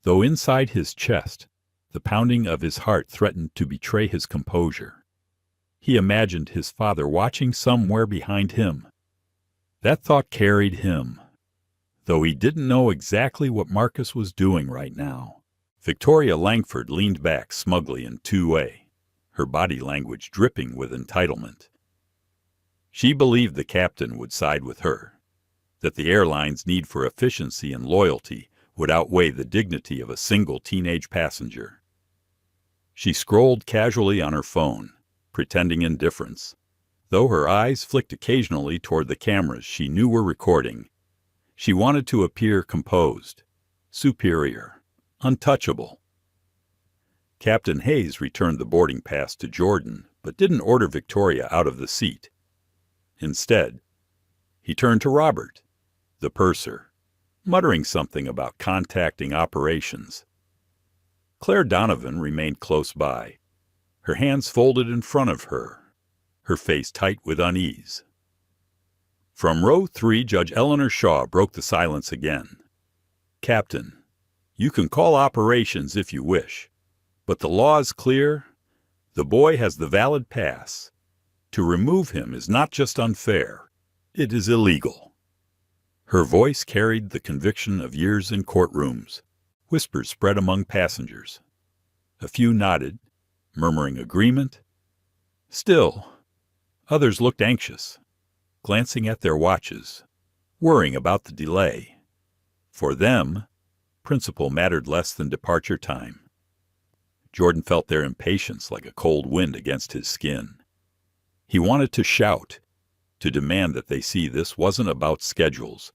though inside his chest the pounding of his heart threatened to betray his composure. He imagined his father watching somewhere behind him. That thought carried him, though he didn't know exactly what Marcus was doing right now. Victoria Langford leaned back smugly in 2A, her body language dripping with entitlement. She believed the captain would side with her, that the airline's need for efficiency and loyalty would outweigh the dignity of a single teenage passenger. She scrolled casually on her phone, pretending indifference, though her eyes flicked occasionally toward the cameras she knew were recording. She wanted to appear composed, superior, untouchable. Captain Hayes returned the boarding pass to Jordan, but didn't order Victoria out of the seat. Instead, he turned to Robert, the purser, muttering something about contacting operations. Claire Donovan remained close by, her hands folded in front of her, her face tight with unease. From row 3, Judge Eleanor Shaw broke the silence again. "Captain, you can call operations if you wish, but the law is clear. The boy has the valid pass. To remove him is not just unfair, it is illegal." Her voice carried the conviction of years in courtrooms. Whispers spread among passengers. A few nodded, murmuring agreement. Still, others looked anxious, glancing at their watches, worrying about the delay. For them, principle mattered less than departure time. Jordan felt their impatience like a cold wind against his skin. He wanted to shout, to demand that they see this wasn't about schedules.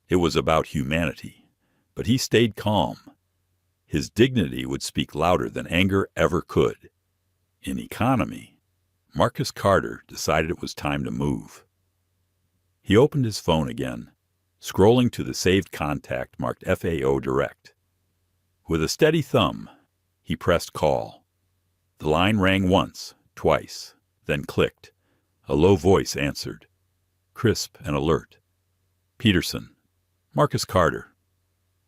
It was about humanity. But he stayed calm. His dignity would speak louder than anger ever could. In economy, Marcus Carter decided it was time to move. He opened his phone again, scrolling to the saved contact marked FAO Direct. With a steady thumb, he pressed call. The line rang once, twice, then clicked. A low voice answered, crisp and alert. "Peterson, Marcus Carter,"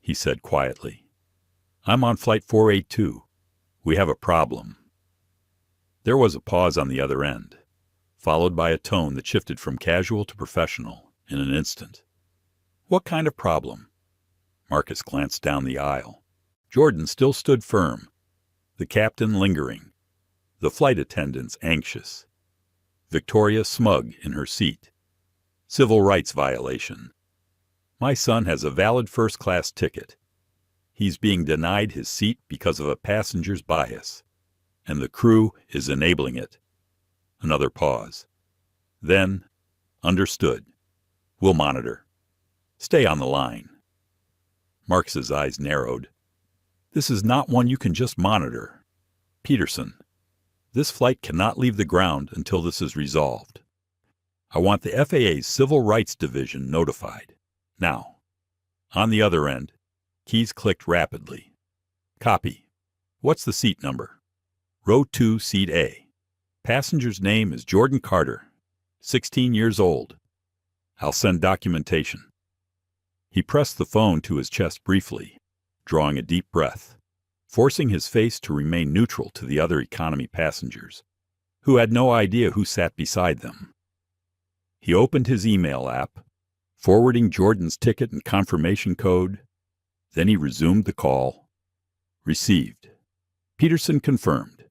he said quietly. "I'm on Flight 482. We have a problem." There was a pause on the other end, followed by a tone that shifted from casual to professional in an instant. "What kind of problem?" Marcus glanced down the aisle. Jordan still stood firm, the captain lingering, the flight attendants anxious, Victoria smug in her seat. "Civil rights violation. My son has a valid first-class ticket. He's being denied his seat because of a passenger's bias, and the crew is enabling it." Another pause. Then, "Understood. We'll monitor. Stay on the line." Marcus's eyes narrowed. "This is not one you can just monitor. Peterson, this flight cannot leave the ground until this is resolved. I want the FAA's Civil Rights Division notified. Now." On the other end, keys clicked rapidly. "Copy. What's the seat number?" "Row 2, Seat A. Passenger's name is Jordan Carter, 16 years old." I'll send documentation. He pressed the phone to his chest briefly, drawing a deep breath, forcing his face to remain neutral to the other economy passengers, who had no idea who sat beside them. He opened his email app, forwarding Jordan's ticket and confirmation code. Then he resumed the call. Received. Peterson confirmed.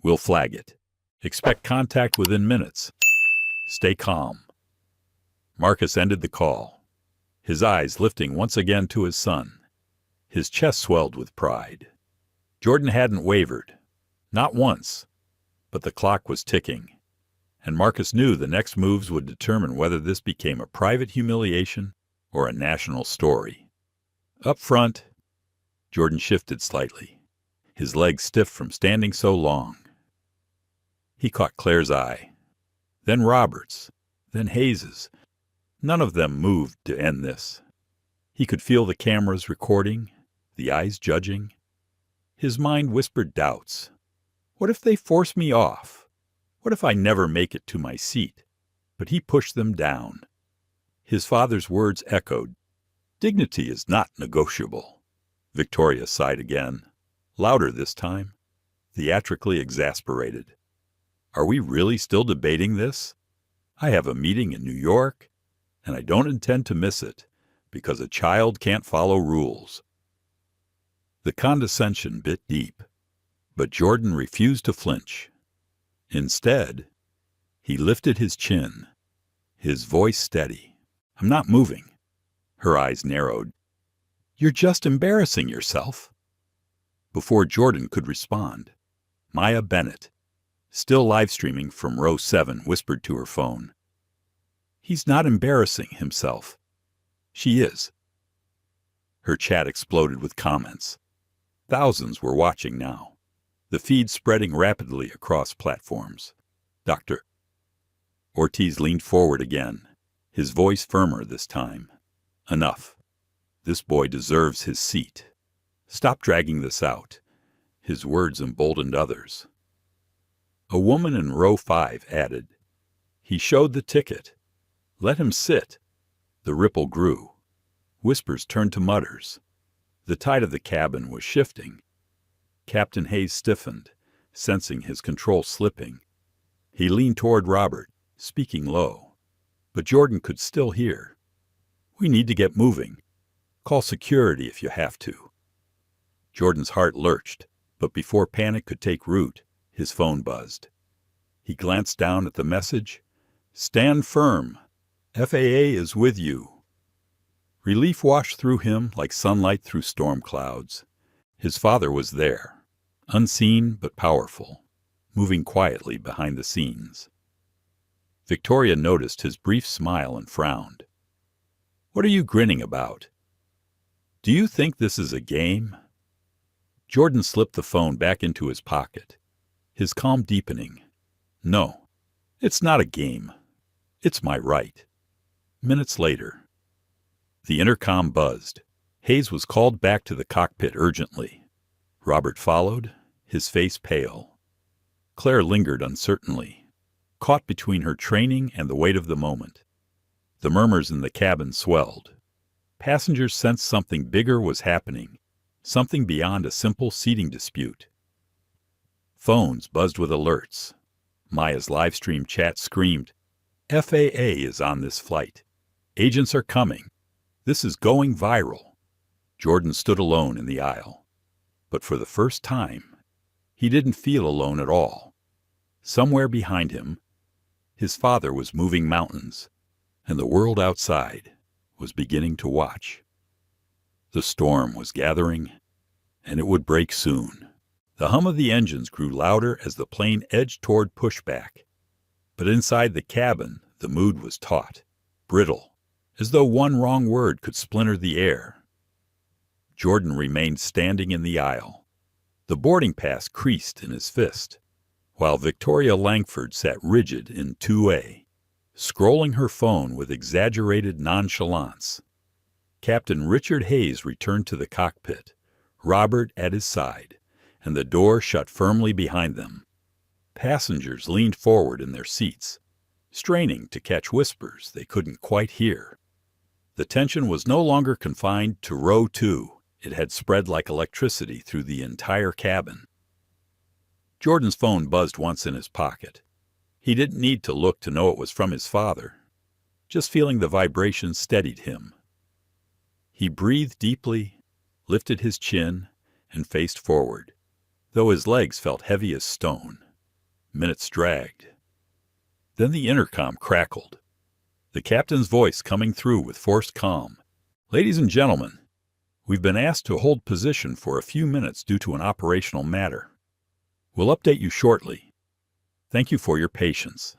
We'll flag it. Expect contact within minutes. Stay calm. Marcus ended the call, his eyes lifting once again to his son. His chest swelled with pride. Jordan hadn't wavered. Not once. But the clock was ticking, and Marcus knew the next moves would determine whether this became a private humiliation or a national story. Up front, Jordan shifted slightly, his legs stiff from standing so long. He caught Claire's eye, then Robert's, then Hayes's. None of them moved to end this. He could feel the cameras recording, the eyes judging. His mind whispered doubts. What if they force me off? What if I never make it to my seat? But he pushed them down. His father's words echoed. Dignity is not negotiable. Victoria sighed again, louder this time, theatrically exasperated. Are we really still debating this? I have a meeting in New York, and I don't intend to miss it, because a child can't follow rules. The condescension bit deep, but Jordan refused to flinch. Instead, he lifted his chin, his voice steady. I'm not moving. Her eyes narrowed. You're just embarrassing yourself. Before Jordan could respond, Maya Bennett, still live streaming from row 7, whispered to her phone. He's not embarrassing himself. She is. Her chat exploded with comments. Thousands were watching now, the feed spreading rapidly across platforms. Dr. Ortiz leaned forward again, his voice firmer this time. Enough. This boy deserves his seat. Stop dragging this out. His words emboldened others. A woman in row 5 added, He showed the ticket. Let him sit. The ripple grew. Whispers turned to mutters. The tide of the cabin was shifting. Captain Hayes stiffened, sensing his control slipping. He leaned toward Robert, speaking low. But Jordan could still hear. We need to get moving. Call security if you have to. Jordan's heart lurched, but before panic could take root, his phone buzzed. He glanced down at the message. Stand firm. FAA is with you. Relief washed through him like sunlight through storm clouds. His father was there, unseen but powerful, moving quietly behind the scenes. Victoria noticed his brief smile and frowned. What are you grinning about? Do you think this is a game? Jordan slipped the phone back into his pocket, his calm deepening. No, it's not a game. It's my right. Minutes later, the intercom buzzed. Hayes was called back to the cockpit urgently. Robert followed, his face pale. Claire lingered uncertainly, caught between her training and the weight of the moment. The murmurs in the cabin swelled. Passengers sensed something bigger was happening, something beyond a simple seating dispute. Phones buzzed with alerts. Maya's livestream chat screamed, FAA is on this flight. Agents are coming. This is going viral. Jordan stood alone in the aisle. But for the first time, he didn't feel alone at all. Somewhere behind him, his father was moving mountains, and the world outside was beginning to watch. The storm was gathering, and it would break soon. The hum of the engines grew louder as the plane edged toward pushback. But inside the cabin, the mood was taut, brittle, as though one wrong word could splinter the air. Jordan remained standing in the aisle. The boarding pass creased in his fist, while Victoria Langford sat rigid in 2A, scrolling her phone with exaggerated nonchalance. Captain Richard Hayes returned to the cockpit, Robert at his side, and the door shut firmly behind them. Passengers leaned forward in their seats, straining to catch whispers they couldn't quite hear. The tension was no longer confined to row 2. It had spread like electricity through the entire cabin. Jordan's phone buzzed once in his pocket. He didn't need to look to know it was from his father. Just feeling the vibration steadied him. He breathed deeply, lifted his chin, and faced forward, though his legs felt heavy as stone. Minutes dragged. Then the intercom crackled, the captain's voice coming through with forced calm. "Ladies and gentlemen, we've been asked to hold position for a few minutes due to an operational matter. We'll update you shortly. Thank you for your patience."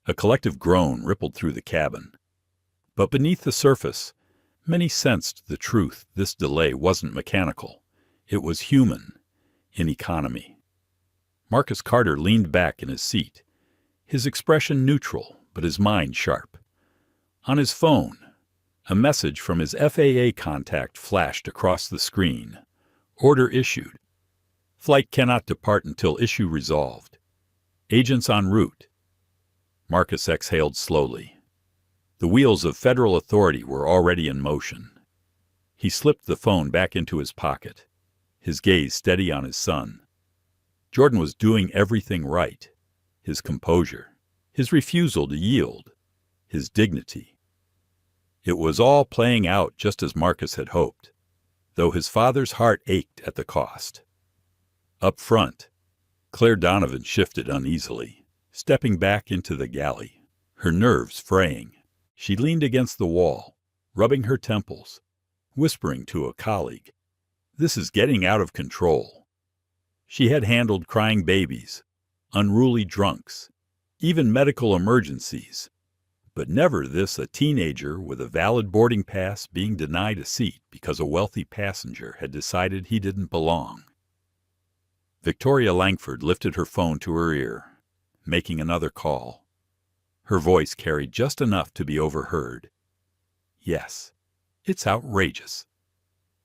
A collective groan rippled through the cabin. But beneath the surface, many sensed the truth. This delay wasn't mechanical. It was human, in economy. Marcus Carter leaned back in his seat, his expression neutral, but his mind sharp. On his phone, a message from his FAA contact flashed across the screen. Order issued. Flight cannot depart until issue resolved. Agents en route. Marcus exhaled slowly. The wheels of federal authority were already in motion. He slipped the phone back into his pocket, his gaze steady on his son. Jordan was doing everything right. His composure, his refusal to yield, his dignity. It was all playing out just as Marcus had hoped, though his father's heart ached at the cost. Up front, Claire Donovan shifted uneasily, stepping back into the galley, her nerves fraying. She leaned against the wall, rubbing her temples, whispering to a colleague, "This is getting out of control." She had handled crying babies, unruly drunks, even medical emergencies, but never this: a teenager with a valid boarding pass being denied a seat because a wealthy passenger had decided he didn't belong. Victoria Langford lifted her phone to her ear, making another call. Her voice carried just enough to be overheard. "Yes, it's outrageous.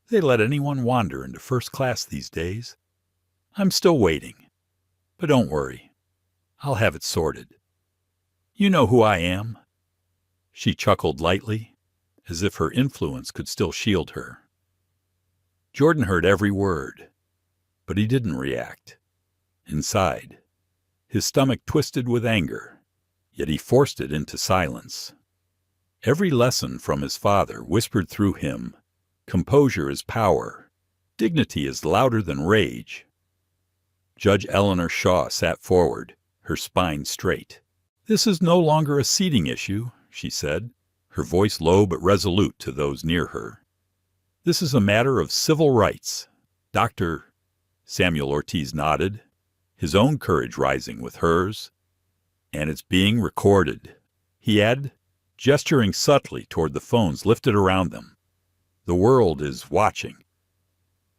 They let anyone wander into first class these days. I'm still waiting. But don't worry. I'll have it sorted. You know who I am." She chuckled lightly, as if her influence could still shield her. Jordan heard every word, but he didn't react. Inside, his stomach twisted with anger, yet he forced it into silence. Every lesson from his father whispered through him, composure is power, dignity is louder than rage. Judge Eleanor Shaw sat forward, her spine straight. "This is no longer a seating issue," she said, her voice low but resolute to those near her. "This is a matter of civil rights. Dr." Samuel Ortiz nodded, his own courage rising with hers. "And it's being recorded," he added, gesturing subtly toward the phones lifted around them. "The world is watching."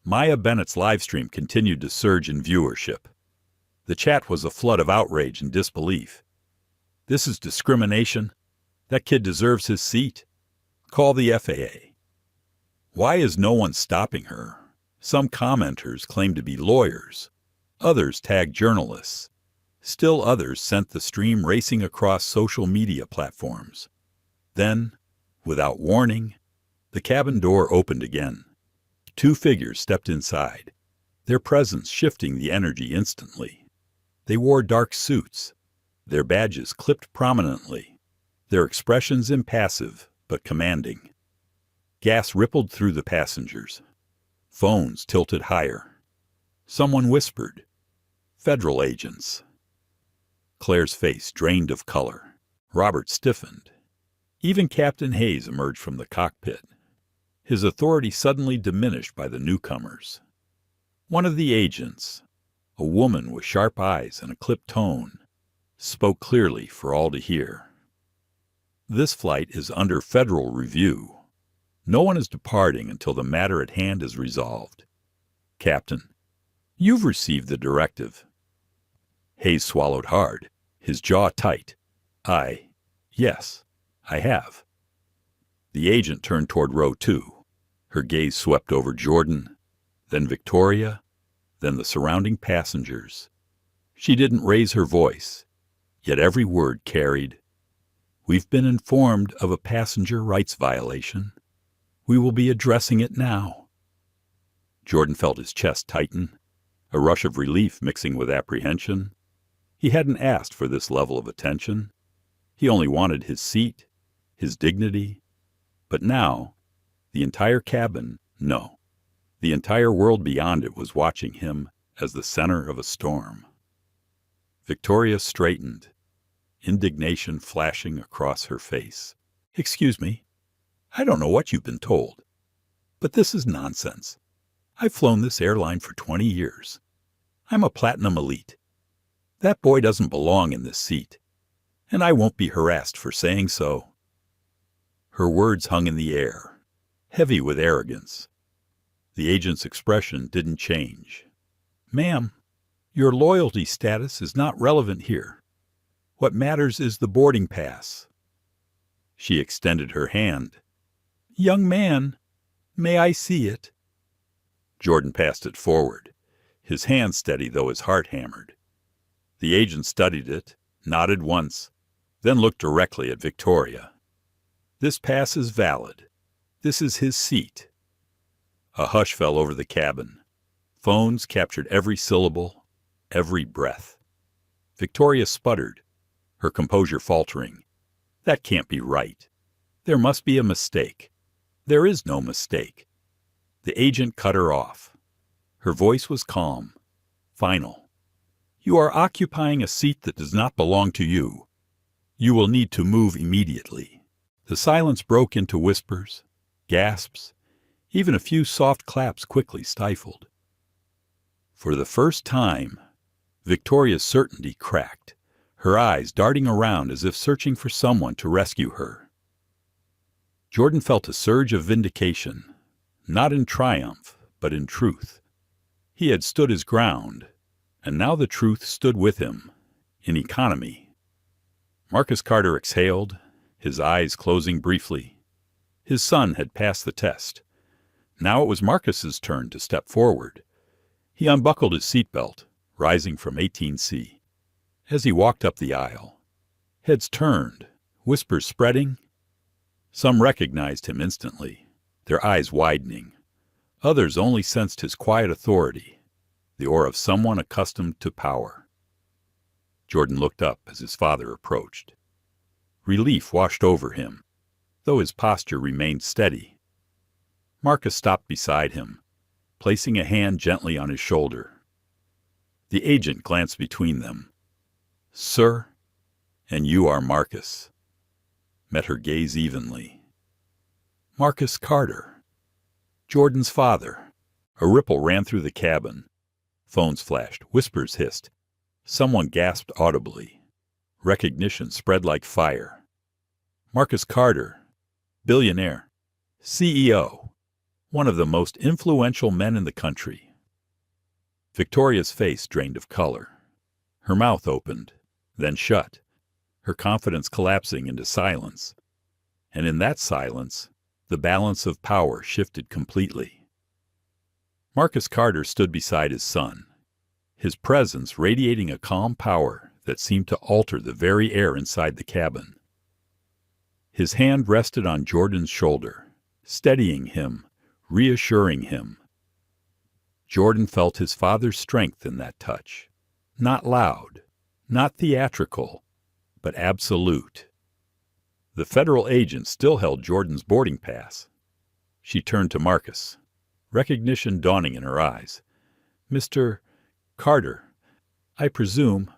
Maya Bennett's livestream continued to surge in viewership. The chat was a flood of outrage and disbelief. "This is discrimination. That kid deserves his seat. Call the FAA. Why is no one stopping her?" Some commenters claimed to be lawyers. Others tagged journalists. Still others sent the stream racing across social media platforms. Then, without warning, the cabin door opened again. Two figures stepped inside, their presence shifting the energy instantly. They wore dark suits, their badges clipped prominently, their expressions impassive but commanding. Gas rippled through the passengers. Phones tilted higher. Someone whispered, "Federal agents." Claire's face drained of color. Robert stiffened. Even Captain Hayes emerged from the cockpit, his authority suddenly diminished by the newcomers. One of the agents, a woman with sharp eyes and a clipped tone, spoke clearly for all to hear. "This flight is under federal review. No one is departing until the matter at hand is resolved. Captain, you've received the directive." Hayes swallowed hard, his jaw tight. Yes, I have." The agent turned toward row 2. Her gaze swept over Jordan, then Victoria, then the surrounding passengers. She didn't raise her voice, yet every word carried, "We've been informed of a passenger rights violation. We will be addressing it now." Jordan felt his chest tighten, a rush of relief mixing with apprehension. He hadn't asked for this level of attention. He only wanted his seat, his dignity. But now, the entire cabin, no, the entire world beyond it was watching him as the center of a storm. Victoria straightened, indignation flashing across her face. "Excuse me, I don't know what you've been told, but this is nonsense. I've flown this airline for 20 years. I'm a platinum elite. That boy doesn't belong in this seat, and I won't be harassed for saying so." Her words hung in the air, heavy with arrogance. The agent's expression didn't change. "Ma'am, your loyalty status is not relevant here. What matters is the boarding pass." She extended her hand. "Young man, may I see it?" Jordan passed it forward, his hand steady though his heart hammered. The agent studied it, nodded once, then looked directly at Victoria. "This pass is valid. This is his seat." A hush fell over the cabin. Phones captured every syllable, every breath. Victoria sputtered, her composure faltering. "That can't be right. There must be a mistake. There is no mistake." The agent cut her off. Her voice was calm, final. "You are occupying a seat that does not belong to you. You will need to move immediately." The silence broke into whispers, gasps, even a few soft claps quickly stifled. For the first time, Victoria's certainty cracked, her eyes darting around as if searching for someone to rescue her. Jordan felt a surge of vindication, not in triumph, but in truth. He had stood his ground, and now the truth stood with him, in economy. Marcus Carter exhaled, his eyes closing briefly. His son had passed the test. Now it was Marcus's turn to step forward. He unbuckled his seatbelt, rising from 18C. As he walked up the aisle, heads turned, whispers spreading. Some recognized him instantly, their eyes widening. Others only sensed his quiet authority, the aura of someone accustomed to power. Jordan looked up as his father approached. Relief washed over him, though his posture remained steady. Marcus stopped beside him, placing a hand gently on his shoulder. The agent glanced between them. "Sir, and you are Marcus," met her gaze evenly. Marcus Carter, Jordan's father. A ripple ran through the cabin. Phones flashed, whispers hissed. Someone gasped audibly. Recognition spread like fire. Marcus Carter, billionaire, CEO, one of the most influential men in the country. Victoria's face drained of color. Her mouth opened, then shut, her confidence collapsing into silence. And in that silence, the balance of power shifted completely. Marcus Carter stood beside his son, his presence radiating a calm power that seemed to alter the very air inside the cabin. His hand rested on Jordan's shoulder, steadying him, reassuring him. Jordan felt his father's strength in that touch. Not loud, not theatrical, but absolute. The federal agent still held Jordan's boarding pass. She turned to Marcus, recognition dawning in her eyes. "Mr. Carter, I presume—"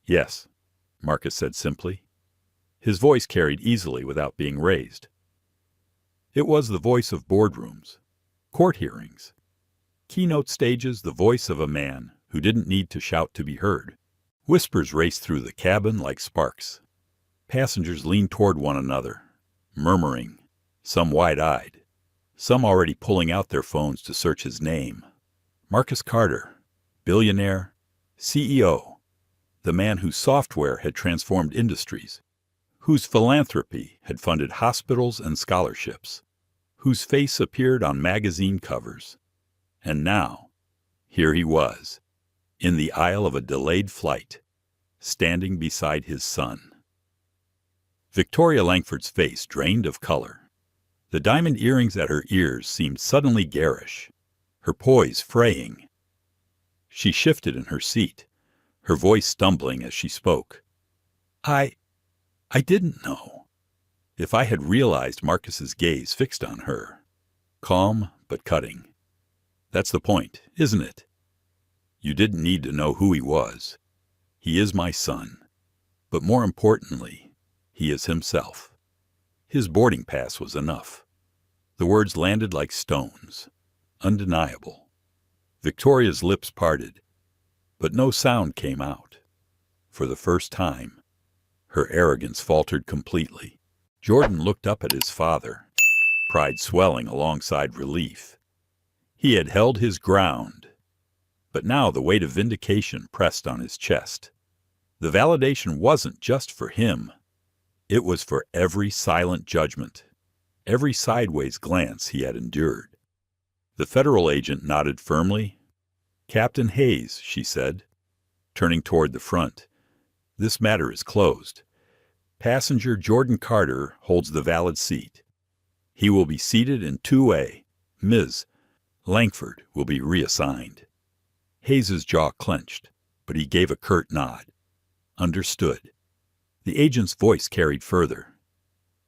"Yes," Marcus said simply. His voice carried easily without being raised. It was the voice of boardrooms, court hearings, keynote stages, the voice of a man who didn't need to shout to be heard. Whispers raced through the cabin like sparks. Passengers leaned toward one another, murmuring, some wide-eyed, some already pulling out their phones to search his name. Marcus Carter, billionaire, CEO, the man whose software had transformed industries, whose philanthropy had funded hospitals and scholarships, whose face appeared on magazine covers. And now, here he was, in the aisle of a delayed flight, standing beside his son. Victoria Langford's face drained of color. The diamond earrings at her ears seemed suddenly garish, her poise fraying. She shifted in her seat, her voice stumbling as she spoke. I didn't know. If I had realized Marcus's gaze fixed on her, calm but cutting. That's the point, isn't it? You didn't need to know who he was. He is my son. But more importantly, he is himself. His boarding pass was enough. The words landed like stones, undeniable. Victoria's lips parted, but no sound came out. For the first time, her arrogance faltered completely. Jordan looked up at his father, pride swelling alongside relief. He had held his ground, but now the weight of vindication pressed on his chest. The validation wasn't just for him. It was for every silent judgment, every sideways glance he had endured. The federal agent nodded firmly. "Captain Hayes," she said, turning toward the front, "this matter is closed. Passenger Jordan Carter holds the valid seat. He will be seated in 2A. Ms. Langford will be reassigned." Hayes's jaw clenched, but he gave a curt nod. Understood. The agent's voice carried further.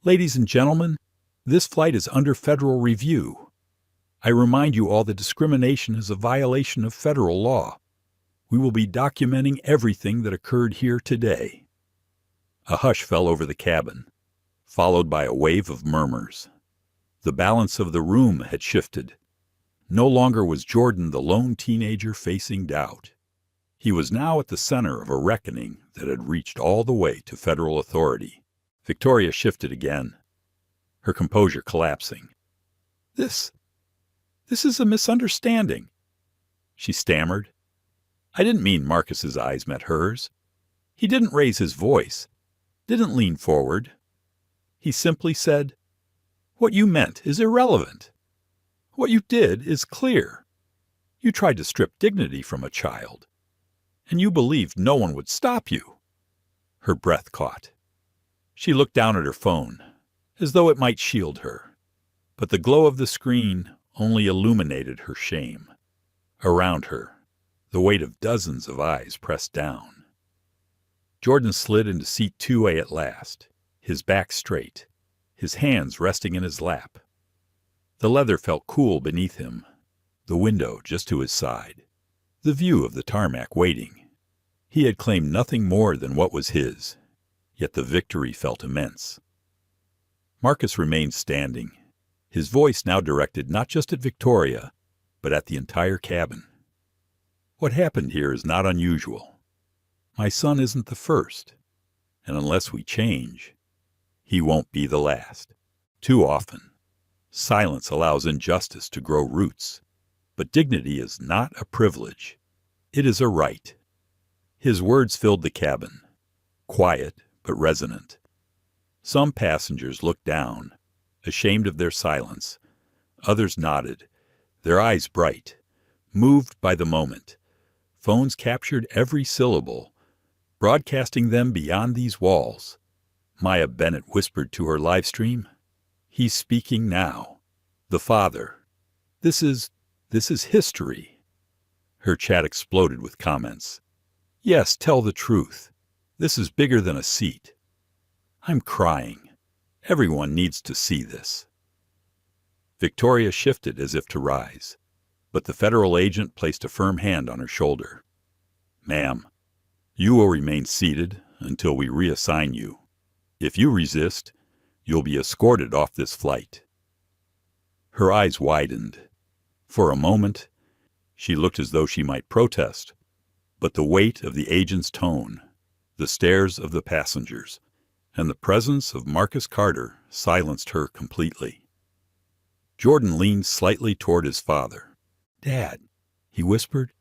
"Ladies and gentlemen, this flight is under federal review. I remind you all that discrimination is a violation of federal law. We will be documenting everything that occurred here today." A hush fell over the cabin, followed by a wave of murmurs. The balance of the room had shifted. No longer was Jordan the lone teenager facing doubt. He was now at the center of a reckoning that had reached all the way to federal authority. Victoria shifted again, her composure collapsing. This is a misunderstanding," she stammered. "I didn't mean." Marcus's eyes met hers. He didn't raise his voice, didn't lean forward. He simply said, "What you meant is irrelevant. What you did is clear. You tried to strip dignity from a child, and you believed no one would stop you." Her breath caught. She looked down at her phone, as though it might shield her, but the glow of the screen only illuminated her shame. Around her, the weight of dozens of eyes pressed down. Jordan slid into seat 2A at last, his back straight, his hands resting in his lap. The leather felt cool beneath him, the window just to his side, the view of the tarmac waiting. He had claimed nothing more than what was his, yet the victory felt immense. Marcus remained standing, his voice now directed not just at Victoria, but at the entire cabin. "What happened here is not unusual. My son isn't the first, and unless we change, he won't be the last. Too often, silence allows injustice to grow roots, but dignity is not a privilege. It is a right." His words filled the cabin, quiet but resonant. Some passengers looked down, ashamed of their silence. Others nodded, their eyes bright, moved by the moment. Phones captured every syllable, broadcasting them beyond these walls. Maya Bennett whispered to her live stream, "He's speaking now. The father. This is history." Her chat exploded with comments. "Yes, tell the truth. This is bigger than a seat. I'm crying. Everyone needs to see this." Victoria shifted as if to rise, but the federal agent placed a firm hand on her shoulder. "Ma'am, you will remain seated until we reassign you. If you resist, you'll be escorted off this flight." Her eyes widened. For a moment, she looked as though she might protest, but the weight of the agent's tone, the stares of the passengers, and the presence of Marcus Carter silenced her completely. Jordan leaned slightly toward his father. "Dad," he whispered,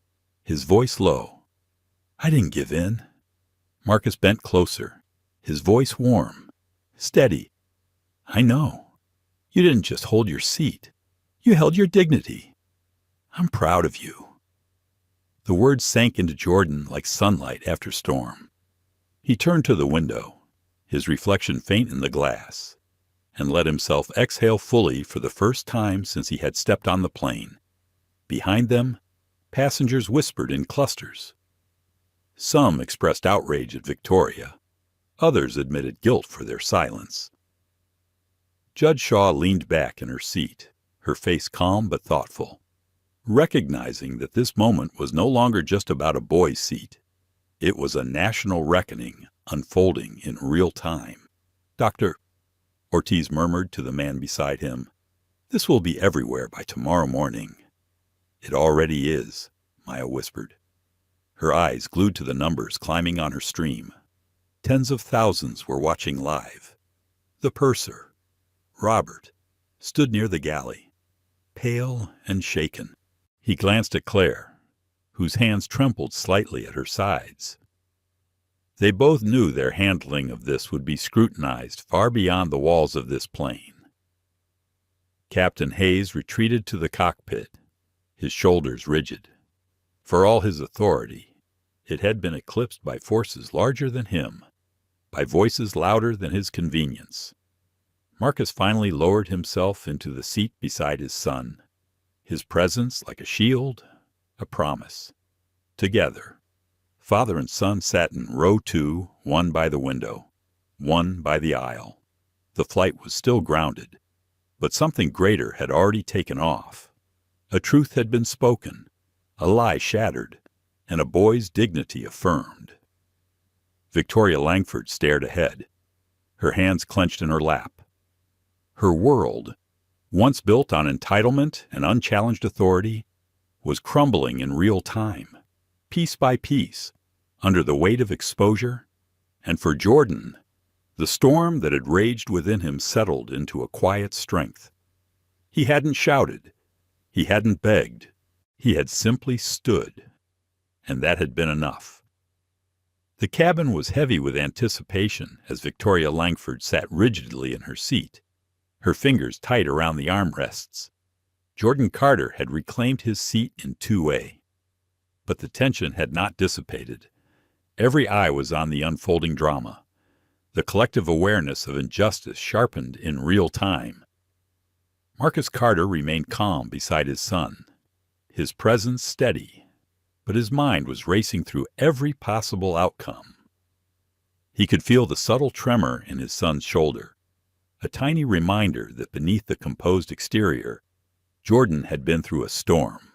his voice low. "I didn't give in." Marcus bent closer, his voice warm, steady. "I know. You didn't just hold your seat. You held your dignity. I'm proud of you." The words sank into Jordan like sunlight after storm. He turned to the window, his reflection faint in the glass, and let himself exhale fully for the first time since he had stepped on the plane. Behind them, passengers whispered in clusters. Some expressed outrage at Victoria. Others admitted guilt for their silence. Judge Shaw leaned back in her seat, her face calm but thoughtful, recognizing that this moment was no longer just about a boy's seat. It was a national reckoning unfolding in real time. "Doctor," Ortiz murmured to the man beside him, "this will be everywhere by tomorrow morning." "It already is," Maya whispered, her eyes glued to the numbers climbing on her stream. Tens of thousands were watching live. The purser, Robert, stood near the galley, pale and shaken. He glanced at Claire, whose hands trembled slightly at her sides. They both knew their handling of this would be scrutinized far beyond the walls of this plane. Captain Hayes retreated to the cockpit, his shoulders rigid. For all his authority, it had been eclipsed by forces larger than him, by voices louder than his convenience. Marcus finally lowered himself into the seat beside his son, his presence like a shield, a promise. Together, father and son sat in row 2, one by the window, one by the aisle. The flight was still grounded, but something greater had already taken off. A truth had been spoken, a lie shattered, and a boy's dignity affirmed. Victoria Langford stared ahead, her hands clenched in her lap. Her world, once built on entitlement and unchallenged authority, was crumbling in real time, piece by piece, under the weight of exposure. And for Jordan, the storm that had raged within him settled into a quiet strength. He hadn't shouted, he hadn't begged, he had simply stood, and that had been enough. The cabin was heavy with anticipation as Victoria Langford sat rigidly in her seat, her fingers tight around the armrests. Jordan Carter had reclaimed his seat in 2A. But the tension had not dissipated. Every eye was on the unfolding drama. The collective awareness of injustice sharpened in real time. Marcus Carter remained calm beside his son, his presence steady, but his mind was racing through every possible outcome. He could feel the subtle tremor in his son's shoulder, a tiny reminder that beneath the composed exterior, Jordan had been through a storm.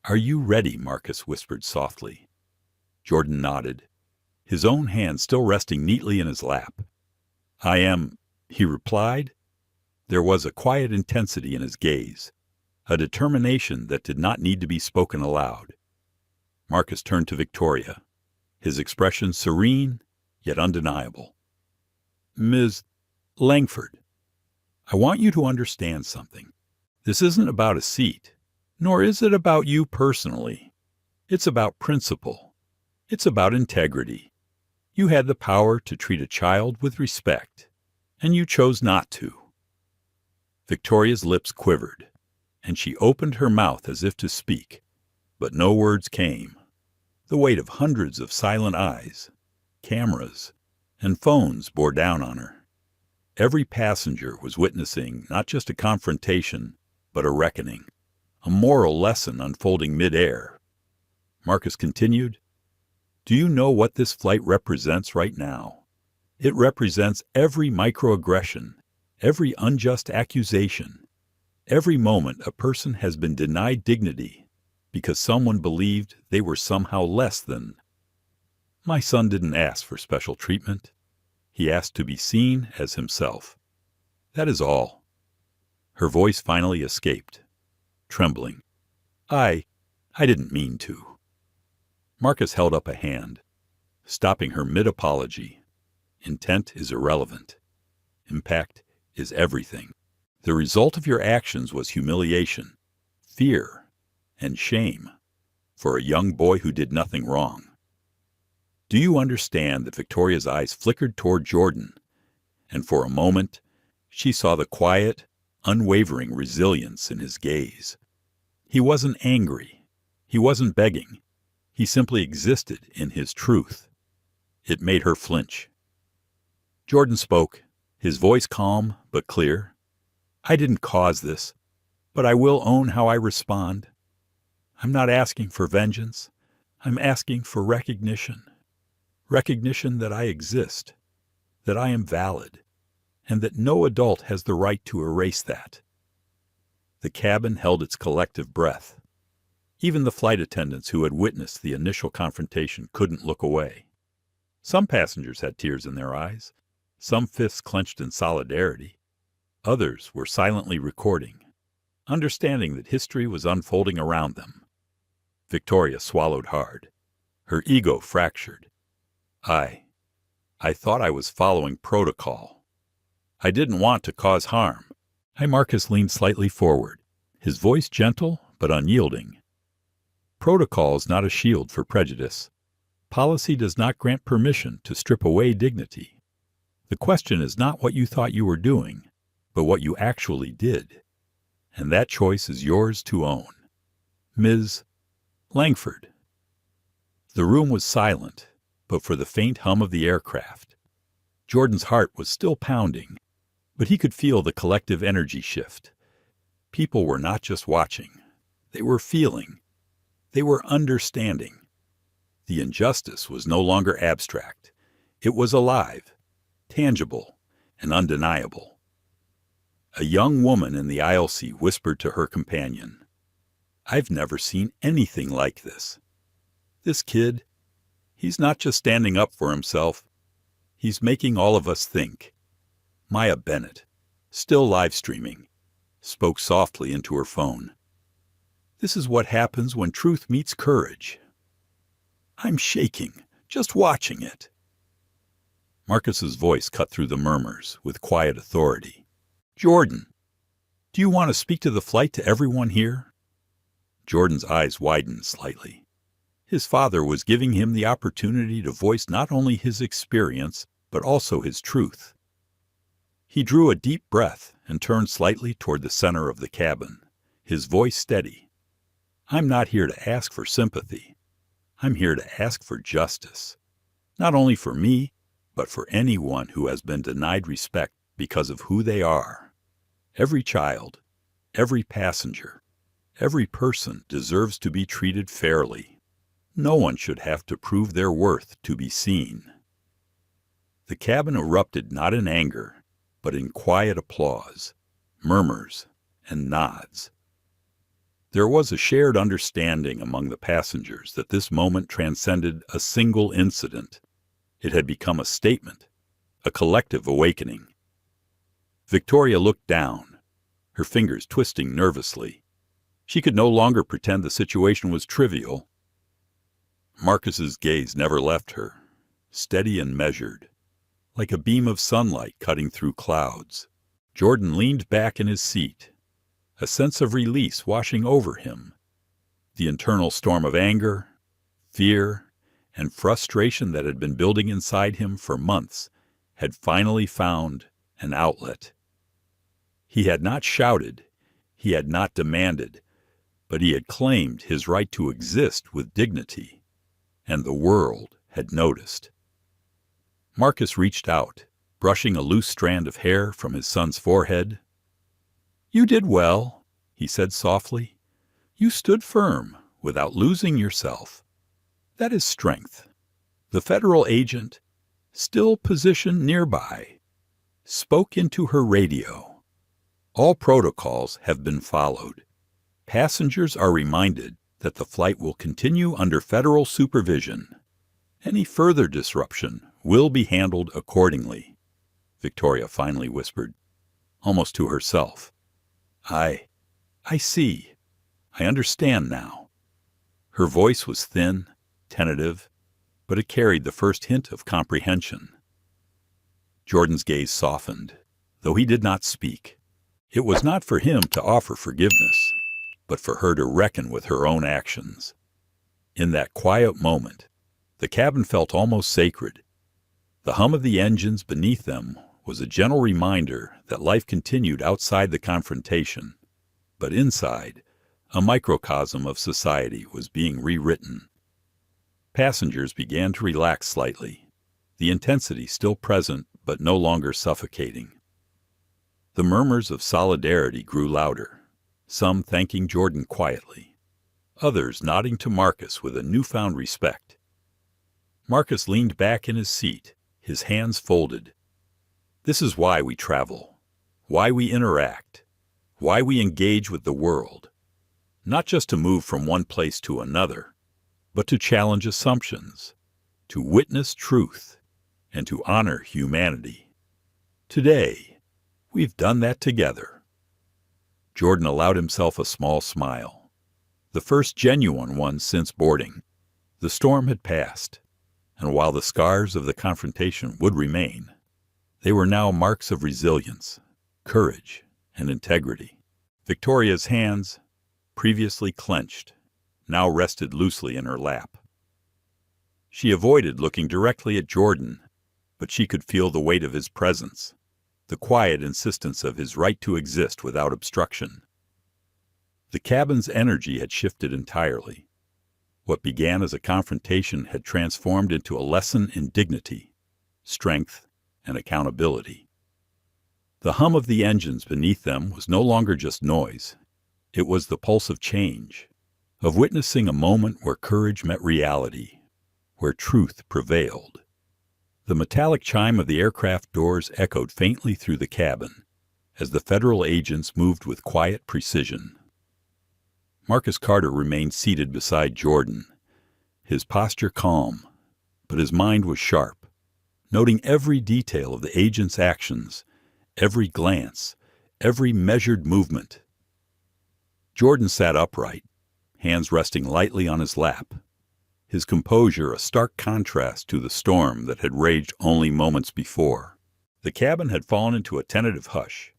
"Are you ready?" Marcus whispered softly. Jordan nodded, his own hand still resting neatly in his lap. "I am," he replied. There was a quiet intensity in his gaze, a determination that did not need to be spoken aloud. Marcus turned to Victoria, his expression serene yet undeniable. "Ms. Langford, I want you to understand something. This isn't about a seat, nor is it about you personally. It's about principle. It's about integrity. You had the power to treat a child with respect, and you chose not to." Victoria's lips quivered, and she opened her mouth as if to speak, but no words came. The weight of hundreds of silent eyes, cameras, and phones bore down on her. Every passenger was witnessing not just a confrontation, but a reckoning, a moral lesson unfolding mid-air. Marcus continued, "Do you know what this flight represents right now? It represents every microaggression, every unjust accusation, every moment a person has been denied dignity because someone believed they were somehow less than. My son didn't ask for special treatment. He asked to be seen as himself. That is all." Her voice finally escaped, trembling. I didn't mean to." Marcus held up a hand, stopping her mid-apology. "Intent is irrelevant. Impact is everything. The result of your actions was humiliation, fear, and shame for a young boy who did nothing wrong." Do you understand that Victoria's eyes flickered toward Jordan, and for a moment she saw the quiet, unwavering resilience in his gaze. He wasn't angry. He wasn't begging. He simply existed in his truth. It made her flinch. Jordan spoke, his voice calm but clear. I didn't cause this, but I will own how I respond. I'm not asking for vengeance. I'm asking for recognition. Recognition that I exist, that I am valid, and that no adult has the right to erase that. The cabin held its collective breath. Even the flight attendants who had witnessed the initial confrontation couldn't look away. Some passengers had tears in their eyes, some fists clenched in solidarity. Others were silently recording, understanding that history was unfolding around them. Victoria swallowed hard. Her ego fractured. I thought I was following protocol. I didn't want to cause harm. Marcus leaned slightly forward, his voice gentle but unyielding. Protocol is not a shield for prejudice. Policy does not grant permission to strip away dignity. The question is not what you thought you were doing, but what you actually did. And that choice is yours to own. Ms. Langford. The room was silent, but for the faint hum of the aircraft. Jordan's heart was still pounding, but he could feel the collective energy shift. People were not just watching. They were feeling. They were understanding. The injustice was no longer abstract. It was alive, tangible, and undeniable. A young woman in the aisle seat whispered to her companion, I've never seen anything like this. This kid, he's not just standing up for himself. He's making all of us think. Maya Bennett, still live streaming, spoke softly into her phone. This is what happens when truth meets courage. I'm shaking, just watching it. Marcus's voice cut through the murmurs with quiet authority. Jordan, do you want to speak to the flight to everyone here? Jordan's eyes widened slightly. His father was giving him the opportunity to voice not only his experience, but also his truth. He drew a deep breath and turned slightly toward the center of the cabin, his voice steady. I'm not here to ask for sympathy. I'm here to ask for justice. Not only for me, but for anyone who has been denied respect because of who they are. Every child, every passenger, every person deserves to be treated fairly. No one should have to prove their worth to be seen. The cabin erupted not in anger, but in quiet applause, murmurs, and nods. There was a shared understanding among the passengers that this moment transcended a single incident. It had become a statement, a collective awakening. Victoria looked down, her fingers twisting nervously. She could no longer pretend the situation was trivial. Marcus's gaze never left her, steady and measured, like a beam of sunlight cutting through clouds. Jordan leaned back in his seat, a sense of release washing over him. The internal storm of anger, fear, and frustration that had been building inside him for months had finally found an outlet. He had not shouted, he had not demanded, but he had claimed his right to exist with dignity, and the world had noticed. Marcus reached out, brushing a loose strand of hair from his son's forehead. You did well, he said softly. You stood firm without losing yourself. That is strength. The federal agent, still positioned nearby, spoke into her radio. All protocols have been followed. Passengers are reminded that the flight will continue under federal supervision. Any further disruption will be handled accordingly, Victoria finally whispered, almost to herself. I see. I understand now. Her voice was thin, tentative, but it carried the first hint of comprehension. Jordan's gaze softened, though he did not speak. It was not for him to offer forgiveness, but for her to reckon with her own actions. In that quiet moment, the cabin felt almost sacred. The hum of the engines beneath them was a gentle reminder that life continued outside the confrontation, but inside, a microcosm of society was being rewritten. Passengers began to relax slightly. the intensity still present but no longer suffocating. The murmurs of solidarity grew louder, some thanking Jordan quietly, others nodding to Marcus with a newfound respect. Marcus leaned back in his seat, his hands folded. This is why we travel, why we interact, why we engage with the world. Not just to move from one place to another, but to challenge assumptions, to witness truth, and to honor humanity. Today, we've done that together. Jordan allowed himself a small smile, the first genuine one since boarding. The storm had passed, and while the scars of the confrontation would remain, they were now marks of resilience, courage, and integrity. Victoria's hands, previously clenched, now rested loosely in her lap. She avoided looking directly at Jordan, but she could feel the weight of his presence, the quiet insistence of his right to exist without obstruction. The cabin's energy had shifted entirely. What began as a confrontation had transformed into a lesson in dignity, strength, and accountability. The hum of the engines beneath them was no longer just noise. It was the pulse of change, of witnessing a moment where courage met reality, where truth prevailed. The metallic chime of the aircraft doors echoed faintly through the cabin as the federal agents moved with quiet precision. Marcus Carter remained seated beside Jordan, his posture calm, but his mind was sharp, noting every detail of the agent's actions, every glance, every measured movement. Jordan sat upright, hands resting lightly on his lap, his composure a stark contrast to the storm that had raged only moments before. The cabin had fallen into a tentative hush,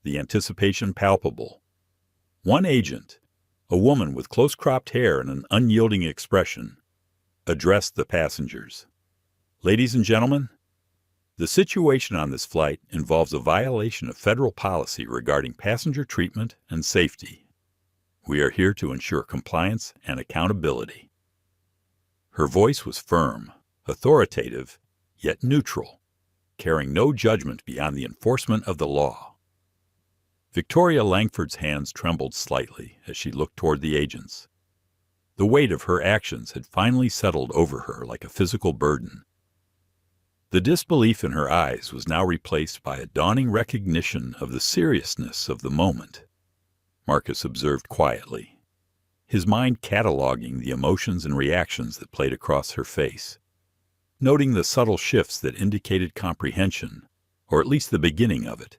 the anticipation palpable. One agent, a woman with close-cropped hair and an unyielding expression, addressed the passengers. "Ladies and gentlemen, the situation on this flight involves a violation of federal policy regarding passenger treatment and safety. We are here to ensure compliance and accountability." Her voice was firm, authoritative, yet neutral, carrying no judgment beyond the enforcement of the law. Victoria Langford's hands trembled slightly as she looked toward the agents. The weight of her actions had finally settled over her like a physical burden. The disbelief in her eyes was now replaced by a dawning recognition of the seriousness of the moment. Marcus observed quietly, his mind cataloging the emotions and reactions that played across her face, noting the subtle shifts that indicated comprehension, or at least the beginning of it.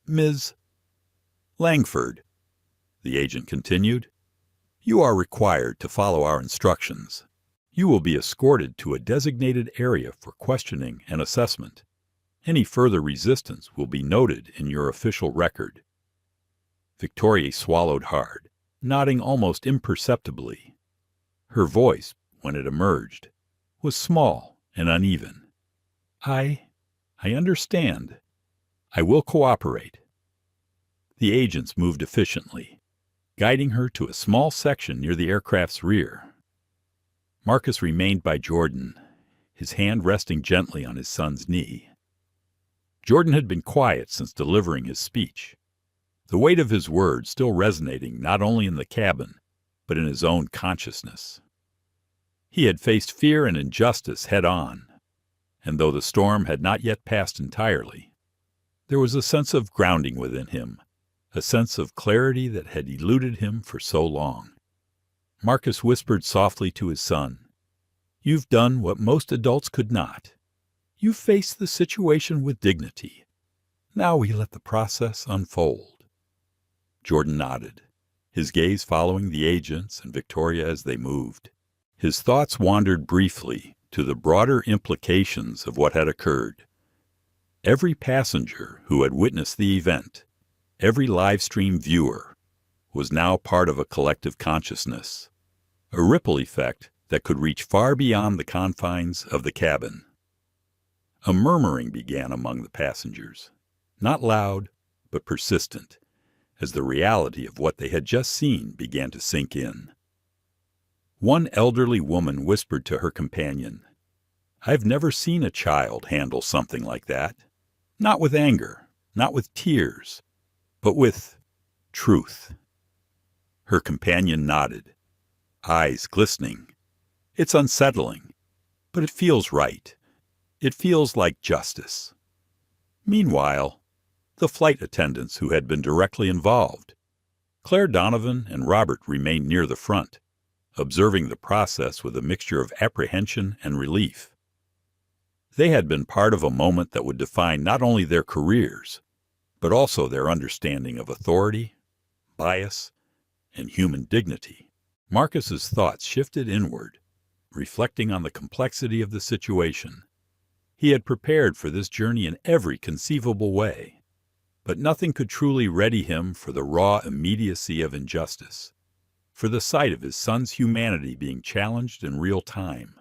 "Ms. Langford," the agent continued, "you are required to follow our instructions. You will be escorted to a designated area for questioning and assessment. Any further resistance will be noted in your official record." Victoria swallowed hard, nodding almost imperceptibly. Her voice, when it emerged, was small and uneven. I understand. I will cooperate." The agents moved efficiently, guiding her to a small section near the aircraft's rear. Marcus remained by Jordan, his hand resting gently on his son's knee. Jordan had been quiet since delivering his speech, the weight of his words still resonating not only in the cabin, but in his own consciousness. He had faced fear and injustice head-on, and though the storm had not yet passed entirely, there was a sense of grounding within him, a sense of clarity that had eluded him for so long. Marcus whispered softly to his son, "You've done what most adults could not. You faced the situation with dignity. Now we let the process unfold." Jordan nodded, his gaze following the agents and Victoria as they moved. His thoughts wandered briefly to the broader implications of what had occurred. Every passenger who had witnessed the event, every live-stream viewer, was now part of a collective consciousness, a ripple effect that could reach far beyond the confines of the cabin. A murmuring began among the passengers, not loud, but persistent, as the reality of what they had just seen began to sink in. One elderly woman whispered to her companion, I've never seen a child handle something like that. Not with anger, not with tears, but with truth." Her companion nodded, eyes glistening. "It's unsettling, but it feels right. It feels like justice." Meanwhile, the flight attendants who had been directly involved, Claire Donovan and Robert, remained near the front, observing the process with a mixture of apprehension and relief. They had been part of a moment that would define not only their careers, but also their understanding of authority, bias, and human dignity. Marcus's thoughts shifted inward, reflecting on the complexity of the situation. He had prepared for this journey in every conceivable way, but nothing could truly ready him for the raw immediacy of injustice, for the sight of his son's humanity being challenged in real time.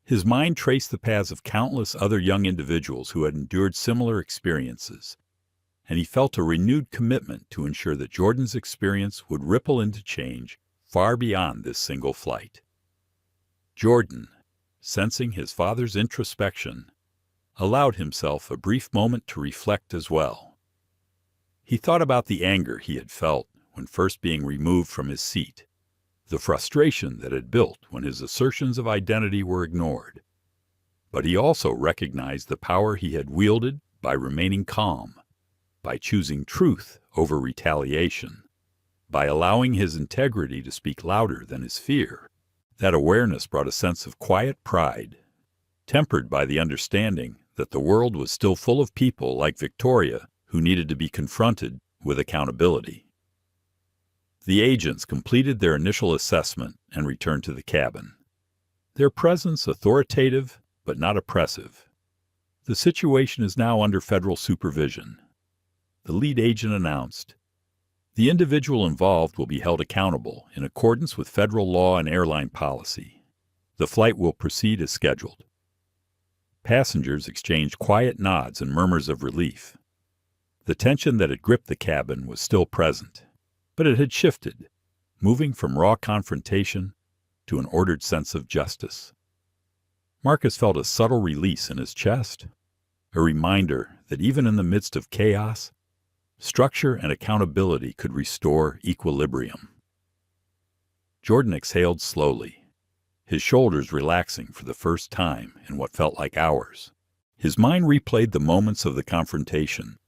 His mind traced the paths of countless other young individuals who had endured similar experiences, and he felt a renewed commitment to ensure that Jordan's experience would ripple into change far beyond this single flight. Jordan, sensing his father's introspection, allowed himself a brief moment to reflect as well. He thought about the anger he had felt when first being removed from his seat, the frustration that had built when his assertions of identity were ignored. But he also recognized the power he had wielded by remaining calm, by choosing truth over retaliation, by allowing his integrity to speak louder than his fear. That awareness brought a sense of quiet pride, tempered by the understanding that the world was still full of people like Victoria who needed to be confronted with accountability. The agents completed their initial assessment and returned to the cabin, their presence authoritative but not oppressive. "The situation is now under federal supervision," the lead agent announced. "The individual involved will be held accountable in accordance with federal law and airline policy. The flight will proceed as scheduled." Passengers exchanged quiet nods and murmurs of relief. The tension that had gripped the cabin was still present, but it had shifted, moving from raw confrontation to an ordered sense of justice. Marcus felt a subtle release in his chest, a reminder that even in the midst of chaos, structure and accountability could restore equilibrium. Jordan exhaled slowly, his shoulders relaxing for the first time in what felt like hours. His mind replayed the moments of the confrontation,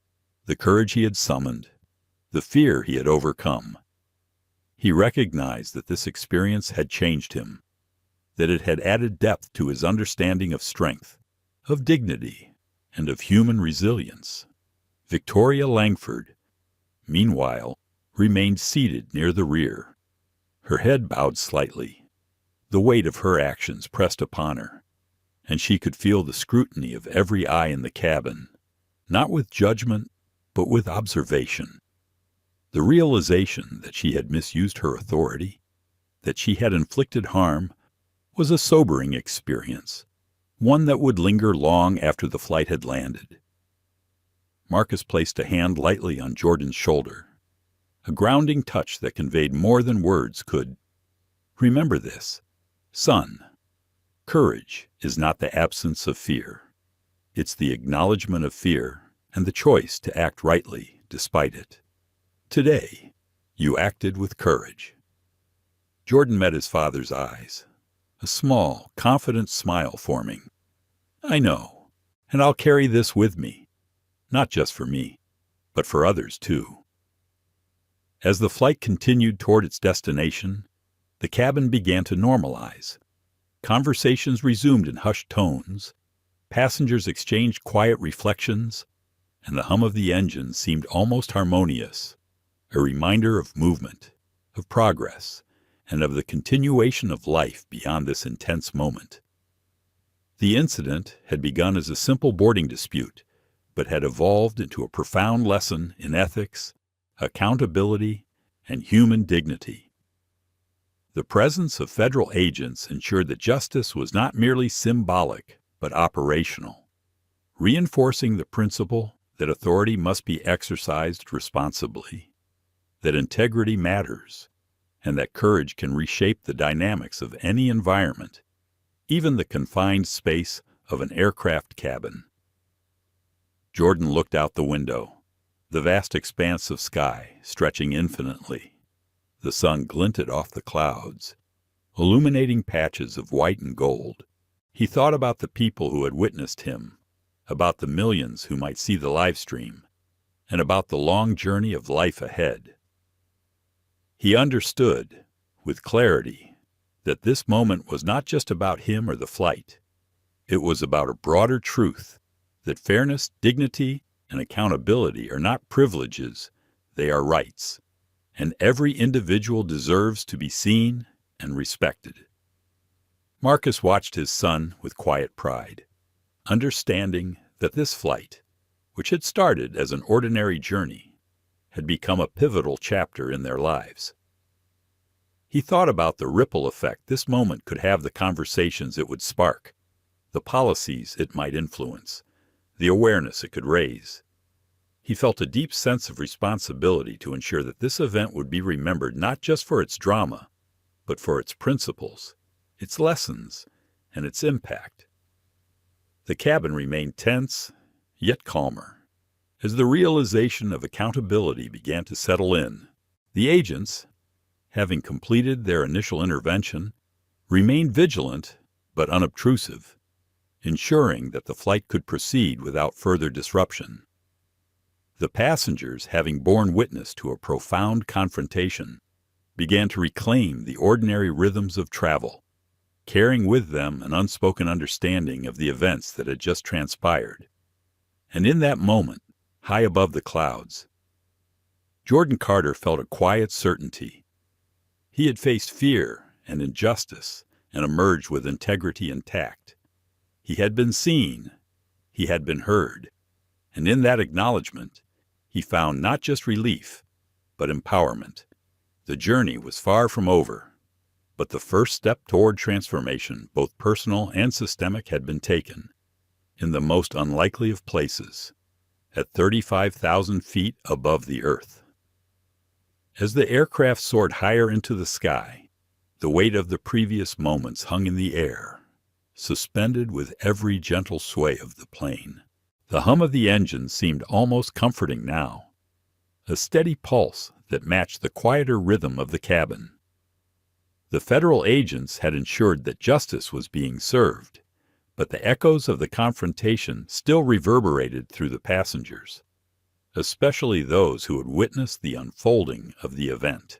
the courage he had summoned, the fear he had overcome. He recognized that this experience had changed him, that it had added depth to his understanding of strength, of dignity, and of human resilience. Victoria Langford, meanwhile, remained seated near the rear, her head bowed slightly. The weight of her actions pressed upon her, and she could feel the scrutiny of every eye in the cabin, not with judgment, but with observation. The realization that she had misused her authority, that she had inflicted harm, was a sobering experience, one that would linger long after the flight had landed. Marcus placed a hand lightly on Jordan's shoulder, a grounding touch that conveyed more than words could. "Remember this, son. Courage is not the absence of fear. It's the acknowledgement of fear and the choice to act rightly despite it. Today, you acted with courage." Jordan met his father's eyes, a small, confident smile forming. "I know, and I'll carry this with me, not just for me, but for others too." As the flight continued toward its destination, the cabin began to normalize. Conversations resumed in hushed tones, passengers exchanged quiet reflections, and the hum of the engine seemed almost harmonious, a reminder of movement, of progress, and of the continuation of life beyond this intense moment. The incident had begun as a simple boarding dispute, but had evolved into a profound lesson in ethics, accountability, and human dignity. The presence of federal agents ensured that justice was not merely symbolic, but operational, reinforcing the principle that authority must be exercised responsibly, that integrity matters, and that courage can reshape the dynamics of any environment, even the confined space of an aircraft cabin. Jordan looked out the window, the vast expanse of sky stretching infinitely. The sun glinted off the clouds, illuminating patches of white and gold. He thought about the people who had witnessed him, about the millions who might see the live stream, and about the long journey of life ahead. He understood, with clarity, that this moment was not just about him or the flight. It was about a broader truth, that fairness, dignity, and accountability are not privileges, they are rights, and every individual deserves to be seen and respected. Marcus watched his son with quiet pride, understanding that this flight, which had started as an ordinary journey, had become a pivotal chapter in their lives. He thought about the ripple effect this moment could have, the conversations it would spark, the policies it might influence, the awareness it could raise. He felt a deep sense of responsibility to ensure that this event would be remembered not just for its drama, but for its principles, its lessons, and its impact. The cabin remained tense, yet calmer. As the realization of accountability began to settle in, the agents, having completed their initial intervention, remained vigilant but unobtrusive, ensuring that the flight could proceed without further disruption. The passengers, having borne witness to a profound confrontation, began to reclaim the ordinary rhythms of travel, carrying with them an unspoken understanding of the events that had just transpired. And in that moment, high above the clouds, Jordan Carter felt a quiet certainty. He had faced fear and injustice and emerged with integrity intact. He had been seen, he had been heard, and in that acknowledgement, he found not just relief, but empowerment. The journey was far from over, but the first step toward transformation, both personal and systemic, had been taken, in the most unlikely of places, at 35,000 feet above the earth. As the aircraft soared higher into the sky, the weight of the previous moments hung in the air, suspended with every gentle sway of the plane. The hum of the engine seemed almost comforting now, a steady pulse that matched the quieter rhythm of the cabin. The federal agents had ensured that justice was being served, but the echoes of the confrontation still reverberated through the passengers, especially those who had witnessed the unfolding of the event.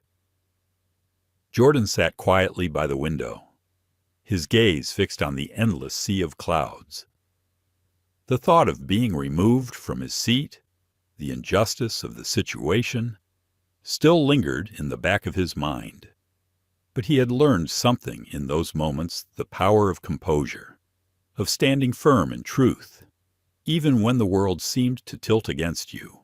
Jordan sat quietly by the window, his gaze fixed on the endless sea of clouds. The thought of being removed from his seat, the injustice of the situation, still lingered in the back of his mind. But he had learned something in those moments, the power of composure, of standing firm in truth, even when the world seemed to tilt against you.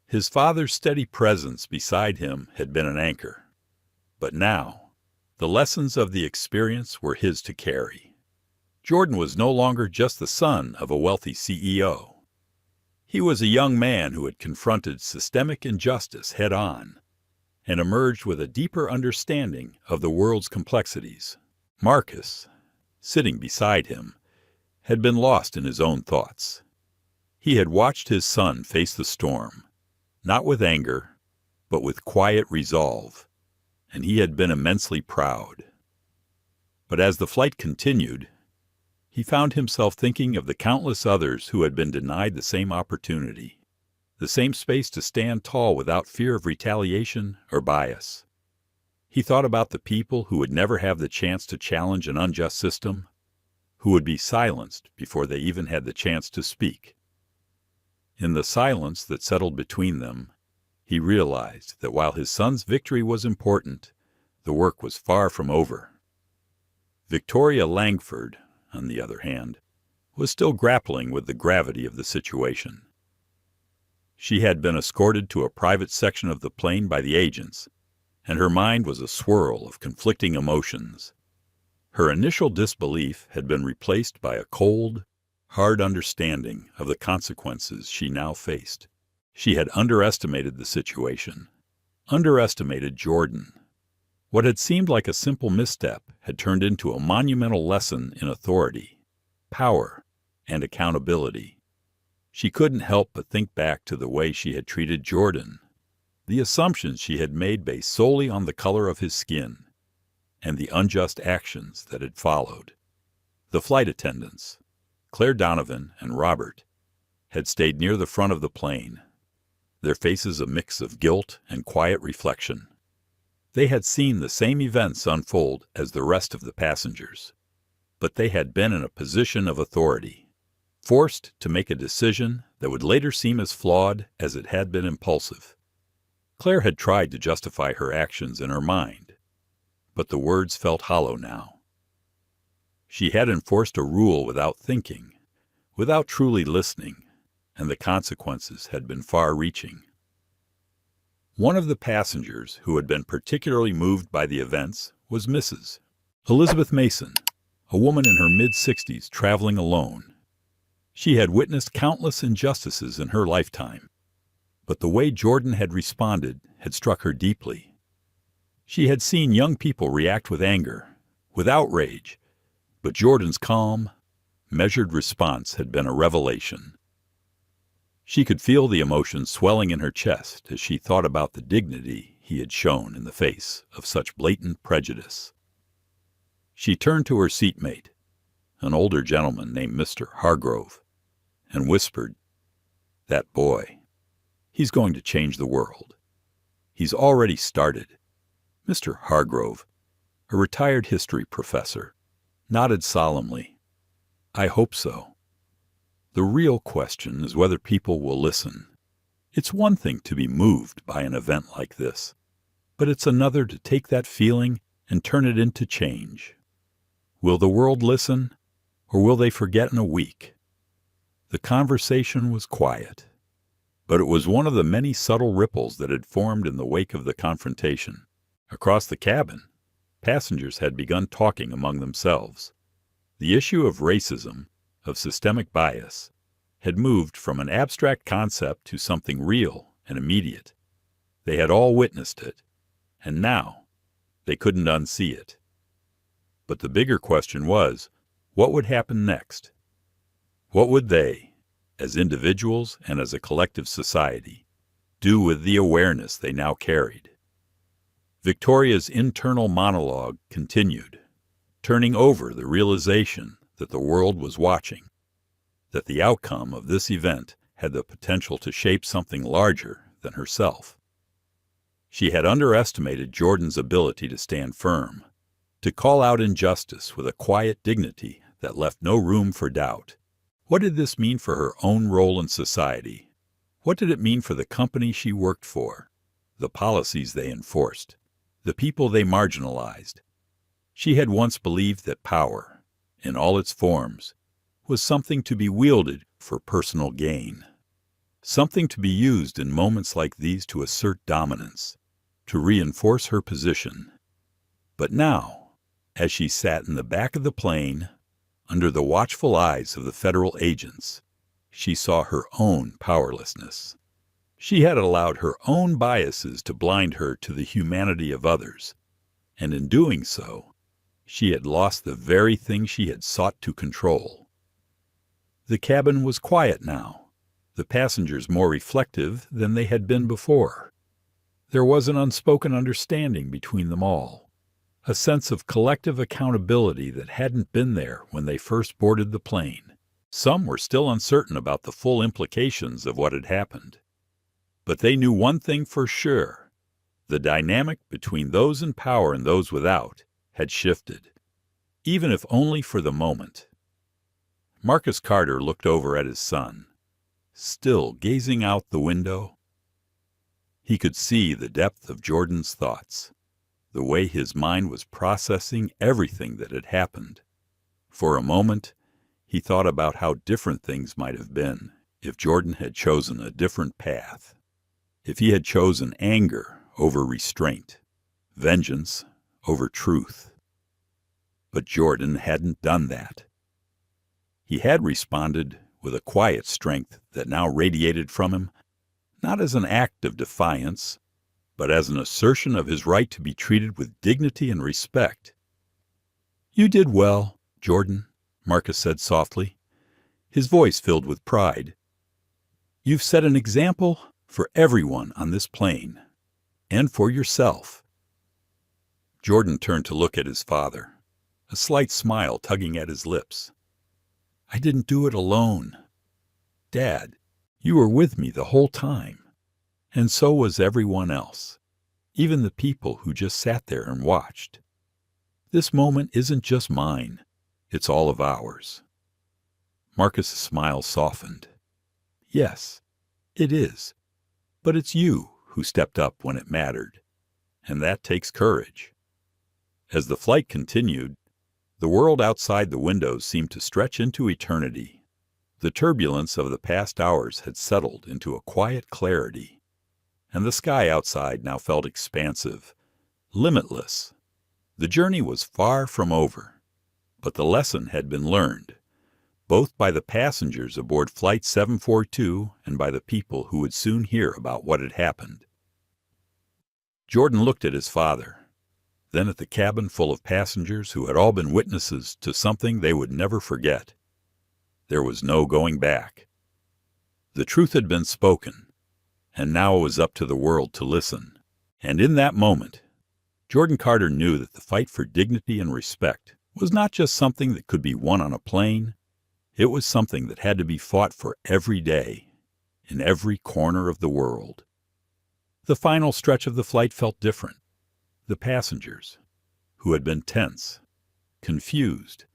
His father's steady presence beside him had been an anchor, but now the lessons of the experience were his to carry. Jordan was no longer just the son of a wealthy CEO. He was a young man who had confronted systemic injustice head-on and emerged with a deeper understanding of the world's complexities. Marcus, sitting beside him, had been lost in his own thoughts. He had watched his son face the storm, not with anger, but with quiet resolve, and he had been immensely proud. But as the flight continued, he found himself thinking of the countless others who had been denied the same opportunity, the same space to stand tall without fear of retaliation or bias. He thought about the people who would never have the chance to challenge an unjust system, who would be silenced before they even had the chance to speak. In the silence that settled between them, he realized that while his son's victory was important, the work was far from over. Victoria Langford, on the other hand, was still grappling with the gravity of the situation. She had been escorted to a private section of the plane by the agents, and her mind was a swirl of conflicting emotions. Her initial disbelief had been replaced by a cold, hard understanding of the consequences she now faced. She had underestimated the situation, underestimated Jordan. What had seemed like a simple misstep had turned into a monumental lesson in authority, power, and accountability. She couldn't help but think back to the way she had treated Jordan, the assumptions she had made based solely on the color of his skin, and the unjust actions that had followed. The flight attendants, Claire Donovan and Robert, had stayed near the front of the plane, their faces a mix of guilt and quiet reflection. They had seen the same events unfold as the rest of the passengers, but they had been in a position of authority, forced to make a decision that would later seem as flawed as it had been impulsive. Claire had tried to justify her actions in her mind, but the words felt hollow now. She had enforced a rule without thinking, without truly listening, and the consequences had been far-reaching. One of the passengers who had been particularly moved by the events was Mrs. Elizabeth Mason, a woman in her mid-60s traveling alone. She had witnessed countless injustices in her lifetime, but the way Jordan had responded had struck her deeply. She had seen young people react with anger, with outrage, but Jordan's calm, measured response had been a revelation. She could feel the emotion swelling in her chest as she thought about the dignity he had shown in the face of such blatant prejudice. She turned to her seatmate, an older gentleman named Mr. Hargrove, and whispered, "That boy, he's going to change the world. He's already started." Mr. Hargrove, a retired history professor, nodded solemnly. "I hope so. The real question is whether people will listen. It's one thing to be moved by an event like this, but it's another to take that feeling and turn it into change. Will the world listen, or will they forget in a week?" The conversation was quiet, but it was one of the many subtle ripples that had formed in the wake of the confrontation. Across the cabin, passengers had begun talking among themselves. The issue of racism, of systemic bias, had moved from an abstract concept to something real and immediate. They had all witnessed it, and now they couldn't unsee it. But the bigger question was, what would happen next? What would they, as individuals and as a collective society, do with the awareness they now carried? Victoria's internal monologue continued, turning over the realization that the world was watching, that the outcome of this event had the potential to shape something larger than herself. She had underestimated Jordan's ability to stand firm, to call out injustice with a quiet dignity that left no room for doubt. What did this mean for her own role in society? What did it mean for the company she worked for, the policies they enforced, the people they marginalized? She had once believed that power, in all its forms, was something to be wielded for personal gain, something to be used in moments like these to assert dominance, to reinforce her position. But now, as she sat in the back of the plane, under the watchful eyes of the federal agents, she saw her own powerlessness. She had allowed her own biases to blind her to the humanity of others, and in doing so, she had lost the very thing she had sought to control. The cabin was quiet now, the passengers more reflective than they had been before. There was an unspoken understanding between them all, a sense of collective accountability that hadn't been there when they first boarded the plane. Some were still uncertain about the full implications of what had happened. But they knew one thing for sure: the dynamic between those in power and those without had shifted, even if only for the moment. Marcus Carter looked over at his son, still gazing out the window. He could see the depth of Jordan's thoughts, the way his mind was processing everything that had happened. For a moment, he thought about how different things might have been if Jordan had chosen a different path, if he had chosen anger over restraint, vengeance over truth. But Jordan hadn't done that. He had responded with a quiet strength that now radiated from him, not as an act of defiance, but as an assertion of his right to be treated with dignity and respect. "You did well, Jordan," Marcus said softly, his voice filled with pride. "You've set an example for everyone on this plane, and for yourself." Jordan turned to look at his father, a slight smile tugging at his lips. "I didn't do it alone. Dad, you were with me the whole time, and so was everyone else, even the people who just sat there and watched. This moment isn't just mine, it's all of ours." Marcus's smile softened. "Yes, it is, but it's you who stepped up when it mattered, and that takes courage." As the flight continued, the world outside the windows seemed to stretch into eternity. The turbulence of the past hours had settled into a quiet clarity, and the sky outside now felt expansive, limitless. The journey was far from over, but the lesson had been learned, both by the passengers aboard Flight 742 and by the people who would soon hear about what had happened. Jordan looked at his father, then at the cabin full of passengers who had all been witnesses to something they would never forget. There was no going back. The truth had been spoken, and now it was up to the world to listen. And in that moment, Jordan Carter knew that the fight for dignity and respect was not just something that could be won on a plane. It was something that had to be fought for every day, in every corner of the world. The final stretch of the flight felt different. The passengers, who had been tense, confused,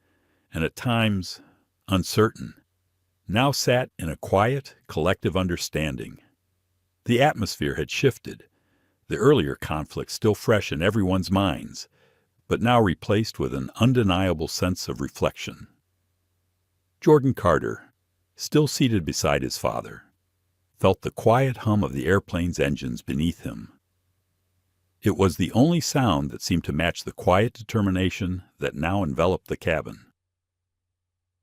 and at times uncertain, now sat in a quiet, collective understanding. The atmosphere had shifted, the earlier conflict still fresh in everyone's minds, but now replaced with an undeniable sense of reflection. Jordan Carter, still seated beside his father, felt the quiet hum of the airplane's engines beneath him. It was the only sound that seemed to match the quiet determination that now enveloped the cabin.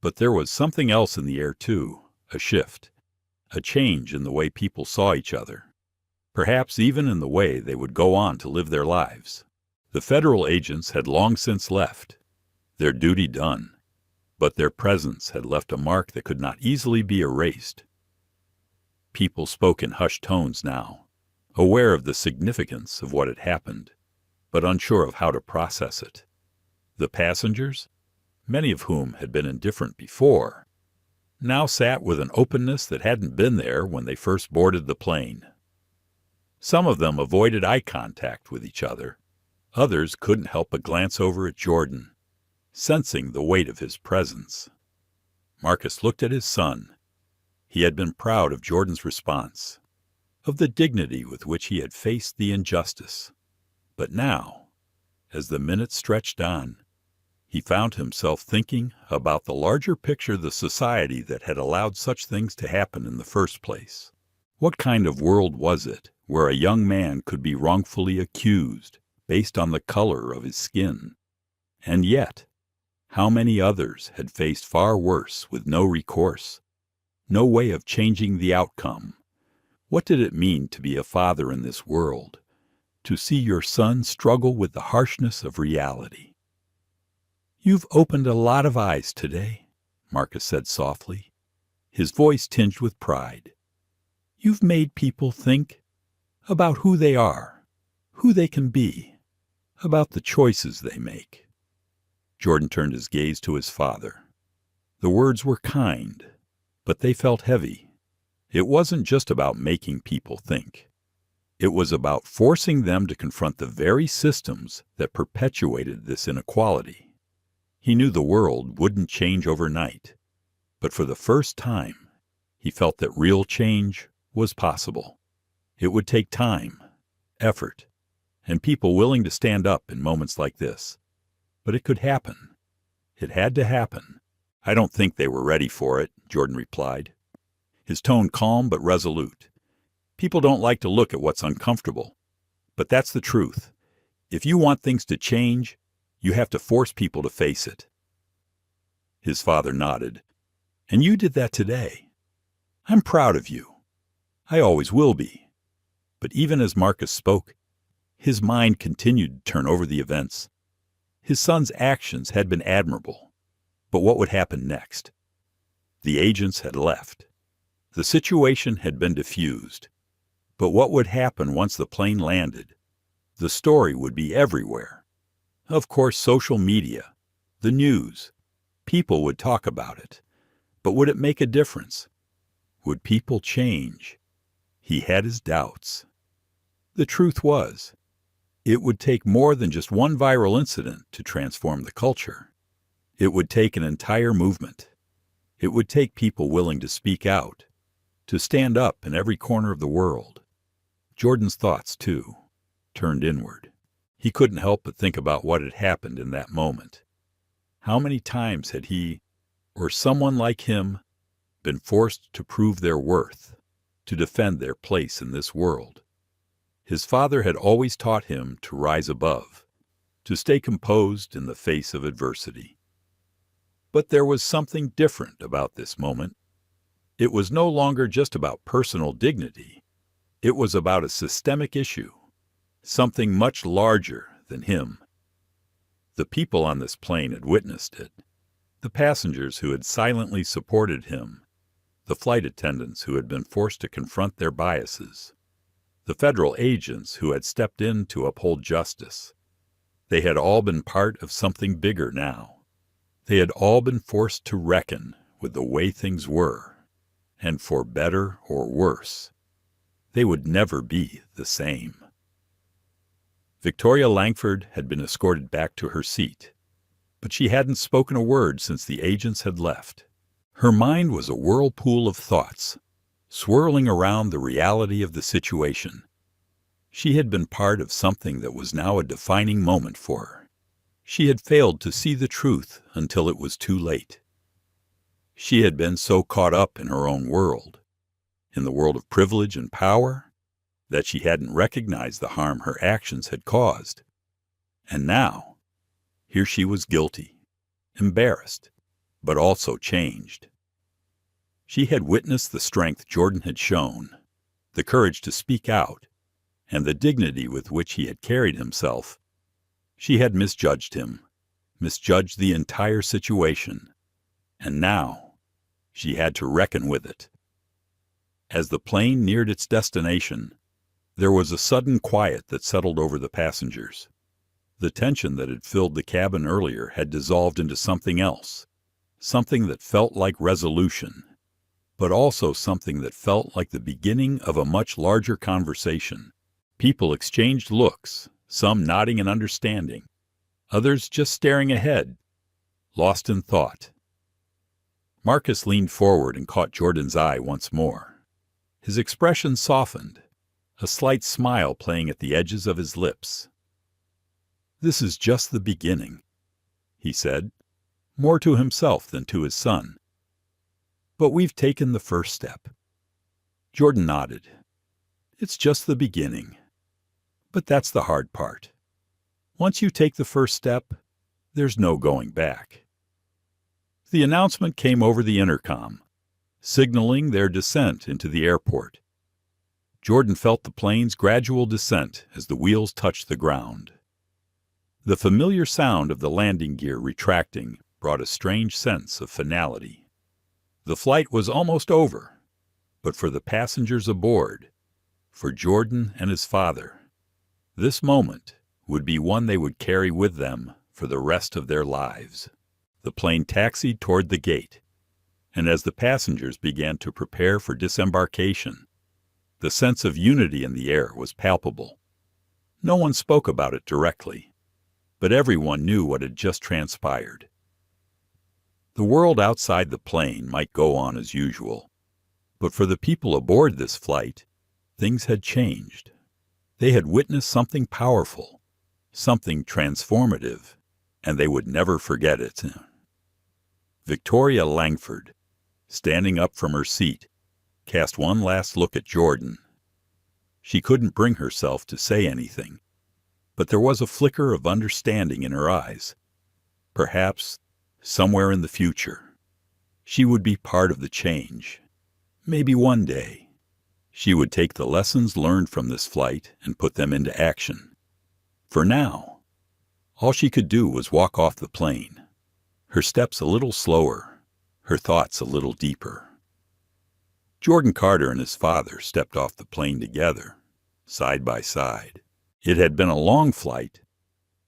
But there was something else in the air, too, a shift, a change in the way people saw each other, perhaps even in the way they would go on to live their lives. The federal agents had long since left, their duty done, but their presence had left a mark that could not easily be erased. People spoke in hushed tones now, aware of the significance of what had happened, but unsure of how to process it. The passengers, many of whom had been indifferent before, now sat with an openness that hadn't been there when they first boarded the plane. Some of them avoided eye contact with each other. Others couldn't help but glance over at Jordan, sensing the weight of his presence. Marcus looked at his son. He had been proud of Jordan's response, of the dignity with which he had faced the injustice. But now, as the minutes stretched on, he found himself thinking about the larger picture of the society that had allowed such things to happen in the first place. What kind of world was it where a young man could be wrongfully accused based on the color of his skin? And yet, how many others had faced far worse with no recourse, no way of changing the outcome? What did it mean to be a father in this world, to see your son struggle with the harshness of reality? "You've opened a lot of eyes today," Marcus said softly, his voice tinged with pride. "You've made people think about who they are, who they can be, about the choices they make." Jordan turned his gaze to his father. The words were kind, but they felt heavy. It wasn't just about making people think. It was about forcing them to confront the very systems that perpetuated this inequality. He knew the world wouldn't change overnight, but for the first time, he felt that real change was possible. It would take time, effort, and people willing to stand up in moments like this. But it could happen. It had to happen. "I don't think they were ready for it," Jordan replied, his tone calm but resolute. "People don't like to look at what's uncomfortable, but that's the truth. If you want things to change, you have to force people to face it." His father nodded. "And you did that today. I'm proud of you. I always will be." But even as Marcus spoke, His mind continued to turn over the events. His son's actions had been admirable, but what would happen next? The agents had left. The situation had been diffused. But what would happen once the plane landed? The story would be everywhere. Of course, social media, the news, people would talk about it. But would it make a difference? Would people change? He had his doubts. The truth was, it would take more than just one viral incident to transform the culture. It would take an entire movement. It would take people willing to speak out, to stand up in every corner of the world. Jordan's thoughts, too, turned inward. He couldn't help but think about what had happened in that moment. How many times had he, or someone like him, been forced to prove their worth, to defend their place in this world? His father had always taught him to rise above, to stay composed in the face of adversity. But there was something different about this moment. It was no longer just about personal dignity. It was about a systemic issue, something much larger than him. The people on this plane had witnessed it. The passengers who had silently supported him, the flight attendants who had been forced to confront their biases, the federal agents who had stepped in to uphold justice. They had all been part of something bigger now. They had all been forced to reckon with the way things were, and for better or worse, they would never be the same. Victoria Langford had been escorted back to her seat, but she hadn't spoken a word since the agents had left. Her mind was a whirlpool of thoughts, swirling around the reality of the situation. She had been part of something that was now a defining moment for her. She had failed to see the truth until it was too late. She had been so caught up in her own world, in the world of privilege and power, that she hadn't recognized the harm her actions had caused. And now, here she was guilty, embarrassed, but also changed. She had witnessed the strength Jordan had shown, the courage to speak out, and the dignity with which he had carried himself. She had misjudged him, misjudged the entire situation, and now she had to reckon with it. As the plane neared its destination, there was a sudden quiet that settled over the passengers. The tension that had filled the cabin earlier had dissolved into something else, something that felt like resolution, but also something that felt like the beginning of a much larger conversation. People exchanged looks, some nodding in understanding, others just staring ahead, lost in thought. Marcus leaned forward and caught Jordan's eye once more. His expression softened, a slight smile playing at the edges of his lips. "This is just the beginning," he said, more to himself than to his son. "But we've taken the first step." Jordan nodded. "It's just the beginning. But that's the hard part. Once you take the first step, there's no going back." The announcement came over the intercom, signaling their descent into the airport. Jordan felt the plane's gradual descent as the wheels touched the ground. The familiar sound of the landing gear retracting brought a strange sense of finality. The flight was almost over, but for the passengers aboard, for Jordan and his father, this moment would be one they would carry with them for the rest of their lives. The plane taxied toward the gate, and as the passengers began to prepare for disembarkation, the sense of unity in the air was palpable. No one spoke about it directly, but everyone knew what had just transpired. The world outside the plane might go on as usual, but for the people aboard this flight, things had changed. They had witnessed something powerful, something transformative, and they would never forget it. Victoria Langford, standing up from her seat, cast one last look at Jordan. She couldn't bring herself to say anything, but there was a flicker of understanding in her eyes. Perhaps, somewhere in the future, she would be part of the change. Maybe one day, she would take the lessons learned from this flight and put them into action. For now, all she could do was walk off the plane, her steps a little slower, her thoughts a little deeper. Jordan Carter and his father stepped off the plane together, side by side. It had been a long flight,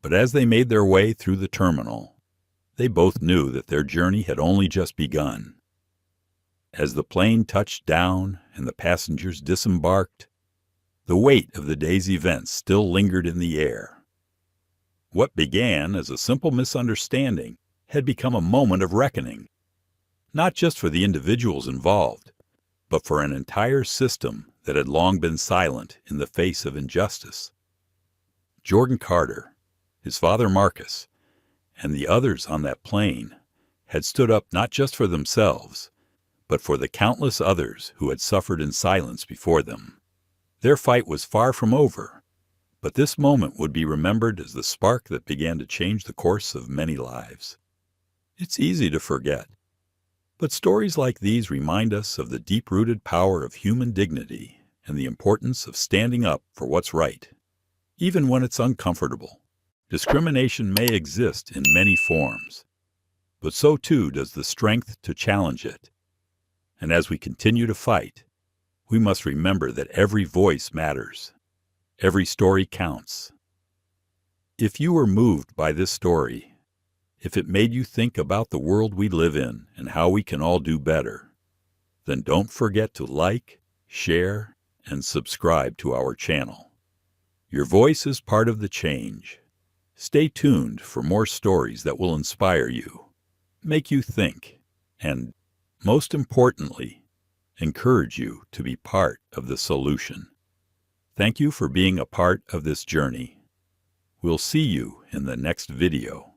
but as they made their way through the terminal, they both knew that their journey had only just begun. As the plane touched down and the passengers disembarked, the weight of the day's events still lingered in the air. What began as a simple misunderstanding had become a moment of reckoning, not just for the individuals involved, but for an entire system that had long been silent in the face of injustice. Jordan Carter, his father Marcus, and the others on that plane had stood up not just for themselves, but for the countless others who had suffered in silence before them. Their fight was far from over, but this moment would be remembered as the spark that began to change the course of many lives. It's easy to forget, but stories like these remind us of the deep-rooted power of human dignity and the importance of standing up for what's right, even when it's uncomfortable. Discrimination may exist in many forms, but so too does the strength to challenge it. And as we continue to fight, we must remember that every voice matters. Every story counts. If you were moved by this story, if it made you think about the world we live in and how we can all do better, then don't forget to like, share, and subscribe to our channel. Your voice is part of the change. Stay tuned for more stories that will inspire you, make you think, and, most importantly, encourage you to be part of the solution. Thank you for being a part of this journey. We'll see you in the next video.